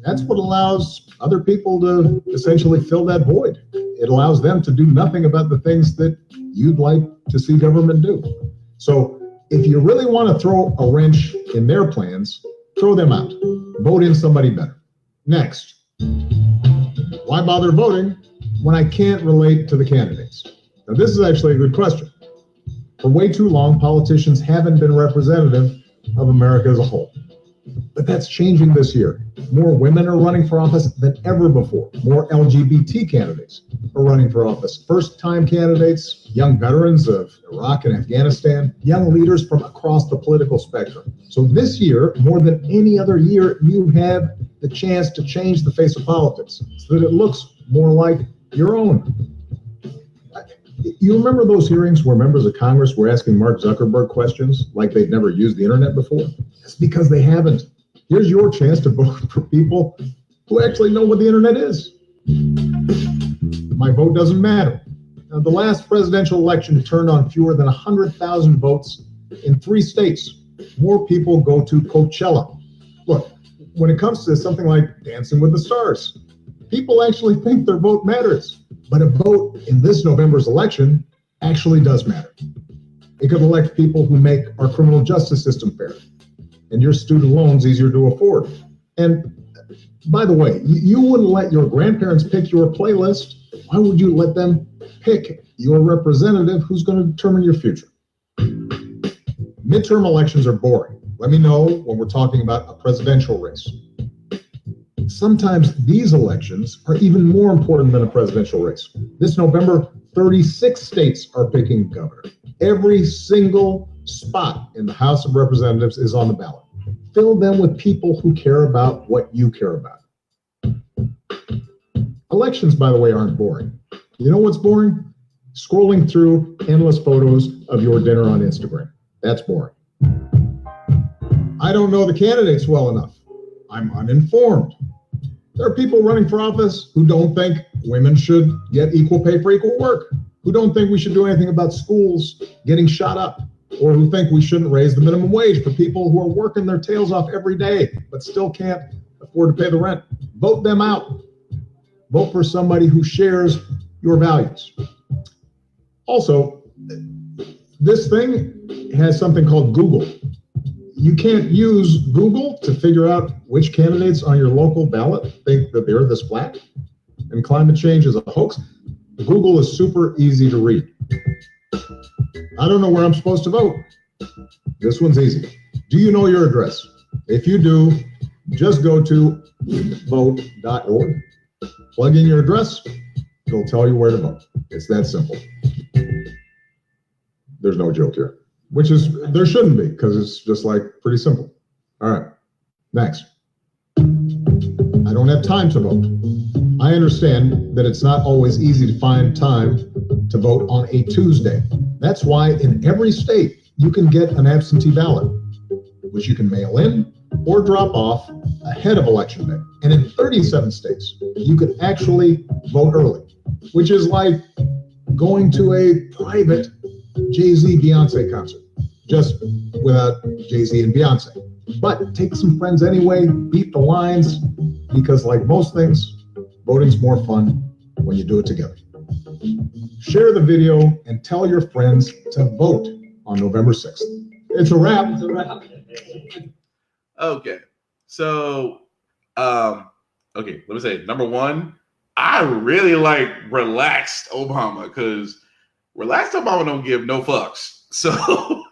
that's what allows other people to essentially fill that void. It allows them to do nothing about the things that you'd like to see government do. So if you really want to throw a wrench in their plans, Throw them out. Vote in somebody better. Next, why bother voting when I can't relate to the candidates? Now, this is actually a good question. For way too long, politicians haven't been representative of America as a whole. But that's changing this year. More women are running for office than ever before. More LGBT candidates are running for office. First-time candidates, young veterans of Iraq and Afghanistan, young leaders from across the political spectrum. So this year, more than any other year, you have the chance to change the face of politics so that it looks more like your own. You remember those hearings where members of Congress were asking Mark Zuckerberg questions like they'd never used the internet before? It's because they haven't. Here's your chance to vote for people who actually know what the internet is. My vote doesn't matter. Now, the last presidential election turned on fewer than 100,000 votes in 3 states. More people go to Coachella. Look, when it comes to something like Dancing with the Stars, people actually think their vote matters. But a vote in this November's election actually does matter. It could elect people who make our criminal justice system fair and your student loans easier to afford. And by the way, you wouldn't let your grandparents pick your playlist. Why would you let them pick your representative who's going to determine your future? Midterm elections are boring. Let me know when we're talking about a presidential race. Sometimes these elections are even more important than a presidential race. This November, 36 states are picking governor. Every single spot in the House of Representatives is on the ballot. Fill them with people who care about what you care about. Elections, by the way, aren't boring. You know what's boring? Scrolling through endless photos of your dinner on Instagram. That's boring. I don't know the candidates well enough. I'm uninformed. There are people running for office who don't think women should get equal pay for equal work, who don't think we should do anything about schools getting shot up, or who think we shouldn't raise the minimum wage for people who are working their tails off every day but still can't afford to pay the rent. Vote them out. Vote for somebody who shares your values. Also, this thing has something called Google. You can't use Google to figure out which candidates on your local ballot think that they're this flat and climate change is a hoax. Google is super easy to read. I don't know where I'm supposed to vote. This one's easy. Do you know your address? If you do, just go to vote.org, plug in your address, it'll tell you where to vote. It's that simple. There's no joke here. Which is, there shouldn't be, because it's just like pretty simple. All right, next. I don't have time to vote. I understand that it's not always easy to find time to vote on a Tuesday. That's why in every state, you can get an absentee ballot, which you can mail in or drop off ahead of election day. And in 37 states, you can actually vote early, which is like going to a private Jay-Z Beyonce concert, just without Jay-Z and Beyonce. But take some friends anyway, beat the lines, because like most things, voting's more fun when you do it together. Share the video and tell your friends to vote on November 6th. It's a wrap. It's a wrap. Okay. So, okay, let me say, number one, I really like relaxed Obama, because relaxed Obama don't give no fucks. So,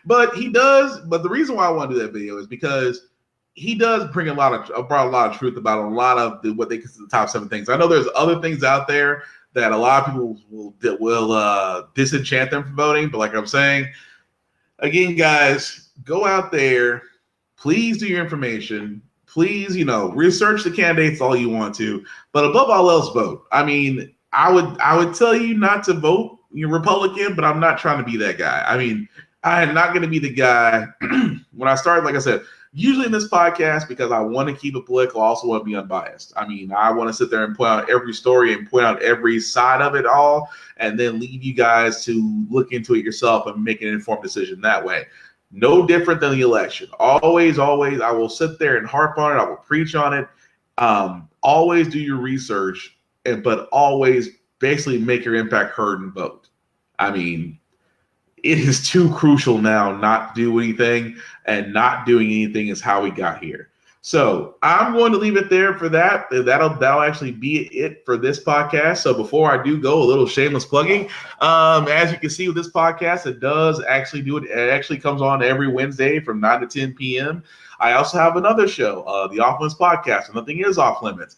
but he does. But the reason why I want to do that video is because he does bring brought a lot of truth about a lot of what they consider the top 7 things. I know there's other things out there that a lot of people will disenchant them from voting. But like I'm saying, again, guys, go out there. Please do your information. Please, research the candidates all you want to. But above all else, vote. I mean, I would tell you not to vote. You're Republican, but I'm not trying to be that guy. I mean, I am not going to be the guy. When I started, like I said, usually in this podcast, because I want to keep it political, I also want to be unbiased. I mean, I want to sit there and point out every story and point out every side of it all, and then leave you guys to look into it yourself and make an informed decision that way. No different than the election. Always, I will sit there and harp on it. I will preach on it. Always do your research, but always basically make your impact heard and vote. I mean, it is too crucial now not to do anything, and not doing anything is how we got here. So I'm going to leave it there for that. That'll actually be it for this podcast. So before I do go, a little shameless plugging. As you can see with this podcast, it does actually do it. It actually comes on every Wednesday from 9 to 10 p.m. I also have another show, the Off Limits Podcast, and Nothing Is Off Limits.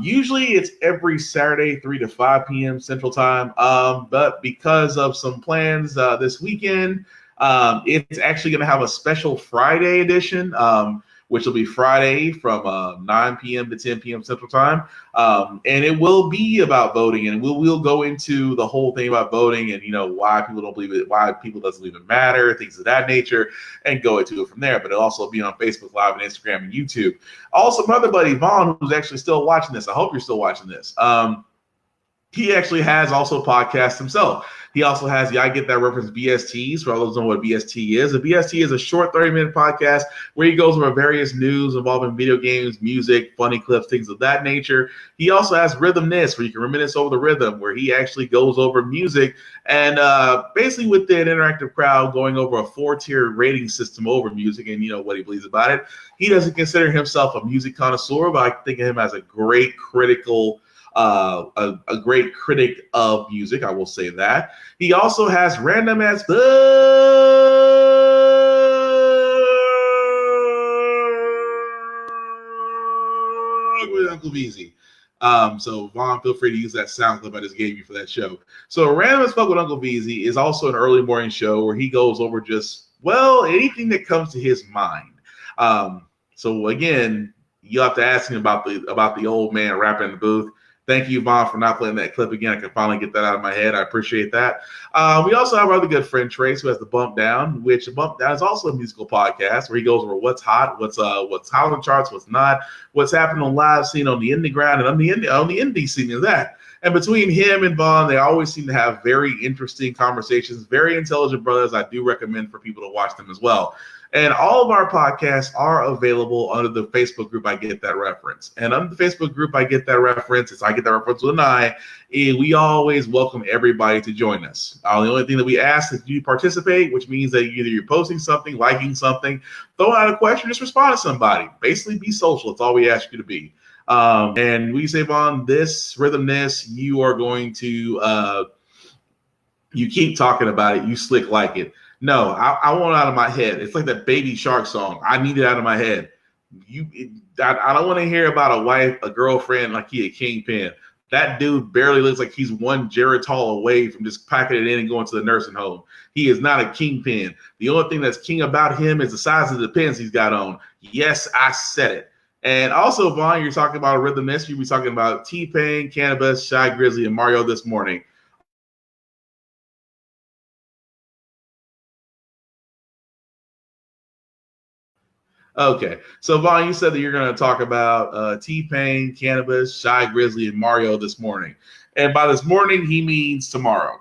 Usually it's every Saturday, 3 to 5 p.m. Central Time. But because of some plans this weekend, it's actually going to have a special Friday edition, which will be Friday from 9 p.m. to 10 p.m. Central Time. And it will be about voting, and we'll go into the whole thing about voting and, why people don't believe it, why people doesn't even matter, things of that nature, and go into it from there. But it'll also be on Facebook Live and Instagram and YouTube. Also, my other buddy, Vaughn, who's actually still watching this, I hope you're still watching this. He actually has also podcasts himself. He also has I Get That Reference BSTs, for all those who know what BST is. A BST is a short 30-minute podcast where he goes over various news involving video games, music, funny clips, things of that nature. He also has Rhythmness, where you can reminisce over the rhythm, where he actually goes over music and basically with an interactive crowd going over a 4-tier rating system over music and what he believes about it. He doesn't consider himself a music connoisseur, but I think of him as a great critical a great critic of music, I will say that. He also has Random as Fuck with Uncle Beezy. So Vaughn, feel free to use that sound clip I just gave you for that show. So Random as Fuck with Uncle Beezy is also an early morning show where he goes over just, anything that comes to his mind. So again, you have to ask him about the old man rapping in the booth. Thank you, Vaughn, for not playing that clip again. I can finally get that out of my head. I appreciate that. We also have our other good friend, Trace, who has the Bump Down, which Bump Down is also a musical podcast where he goes over what's hot, what's hot on the charts, what's not, what's happening on live scene on the indie ground and on the indie scene of that. And between him and Vaughn, they always seem to have very interesting conversations, very intelligent brothers. I do recommend for people to watch them as well. And all of our podcasts are available under the Facebook group I Get That Reference. And under the Facebook group I Get That Reference, it's I Get That Reference with an I, we always welcome everybody to join us. The only thing that we ask is you participate, which means that either you're posting something, liking something, throwing out a question, just respond to somebody. Basically, be social. It's all we ask you to be. And we say, Vaughn, this Rhythmness, you are going to, you keep talking about it. You slick like it. No, I want it out of my head. It's like that Baby Shark song. I need it out of my head. I don't want to hear about a wife, a girlfriend like he a kingpin. That dude barely looks like he's one Geritol away from just packing it in and going to the nursing home. He is not a kingpin. The only thing that's king about him is the size of the pins he's got on. Yes, I said it. And also, Vaughn, you're talking about Rhythmness. You'll be talking about T-Pain, Cannabis, Shy Grizzly, and Mario this morning. Okay, so Vaughn, you said that you're going to talk about T-Pain, Cannabis, Shy Grizzly, and Mario this morning. And by this morning, he means tomorrow.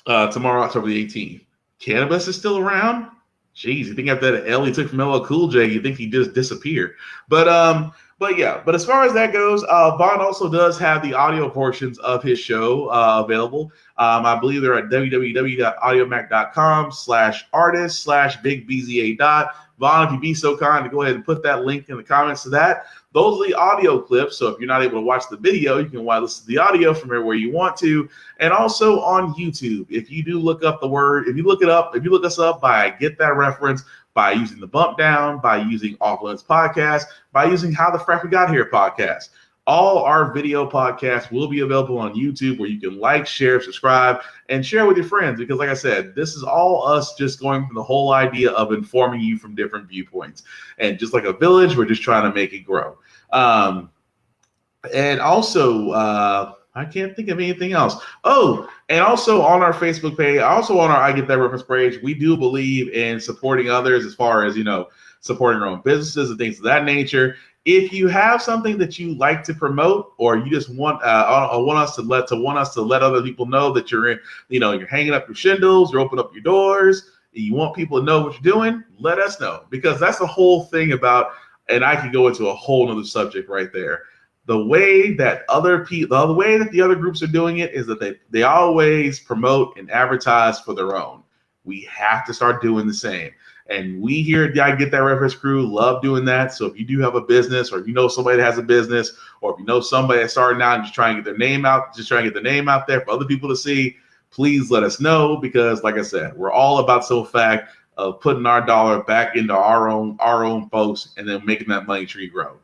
Tomorrow, October the 18th. Cannabis is still around? Jeez, you think after that L he took from LL Cool J, you think he just disappeared. But as far as that goes, Vaughn also does have the audio portions of his show available. I believe they're at www.audiomac.com/artist/bigbza. Vaughn, if you'd be so kind to go ahead and put that link in the comments to that. Those are the audio clips. So if you're not able to watch the video, you can listen to the audio from everywhere you want to. And also on YouTube, if you do look up if you look us up by Get That Reference, by using the Bump Down, by using Off Limits Podcast, by using How the Frack We Got Here podcast. All our video podcasts will be available on YouTube where you can like, share, subscribe, and share with your friends. Because like I said, this is all us just going from the whole idea of informing you from different viewpoints. And just like a village, we're just trying to make it grow. And also, I can't think of anything else. Oh, and also on our Facebook page, also on our I Get That Reference page, we do believe in supporting others as far as, supporting our own businesses and things of that nature. If you have something that you like to promote, or you just want us to let other people know that you're hanging up your shingles, you're opening up your doors, you want people to know what you're doing, let us know, because that's the whole thing about. And I could go into a whole nother subject right there. The way that the way that the other groups are doing it is that they always promote and advertise for their own. We have to start doing the same. And we here at the I Get That Reference crew love doing that. So if you do have a business, or if you know somebody that has a business, or if you know somebody that's starting out and just trying to get their name out, just trying to get the name out there for other people to see, please let us know, because like I said, we're all about the fact of putting our dollar back into our own folks and then making that money tree grow.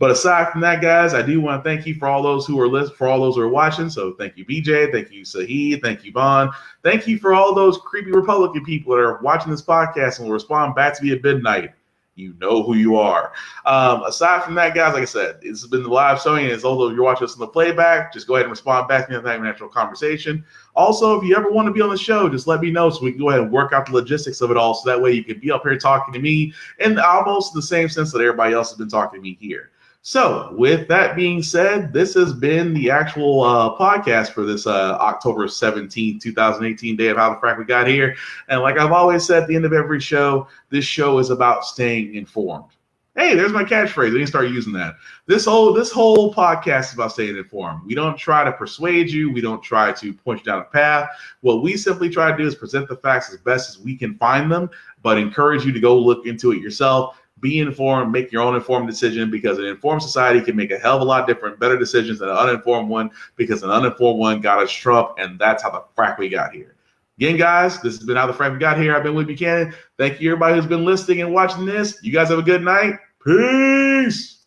But aside from that, guys, I do want to thank you for all those who are listening, for all those who are watching. So thank you, BJ. Thank you, Saheed. Thank you, Vaughn. Thank you for all those creepy Republican people that are watching this podcast and will respond back to me at midnight. You know who you are. Aside from that, guys, like I said, this has been the live showing. And although you're watching us in the playback, just go ahead and respond back to me and have a natural conversation. Also, if you ever want to be on the show, just let me know so we can go ahead and work out the logistics of it all. So that way you can be up here talking to me in almost the same sense that everybody else has been talking to me here. So with that being said, this has been the actual podcast for this October 17th, 2018 day of How the Frack We Got Here. And like I've always said at the end of every show, this show is about staying informed. Hey, there's my catchphrase. I need to start using that. This whole podcast is about staying informed. We don't try to persuade you. We don't try to point you down a path. What we simply try to do is present the facts as best as we can find them, but encourage you to go look into it yourself. Be informed, make your own informed decision, because an informed society can make a hell of a lot different, better decisions than an uninformed one, because an uninformed one got us Trump, and that's how the frack we got here. Again, guys, this has been How the Frack We Got Here. I've been Woody Buchanan. Thank you, everybody who's been listening and watching this. You guys have a good night. Peace.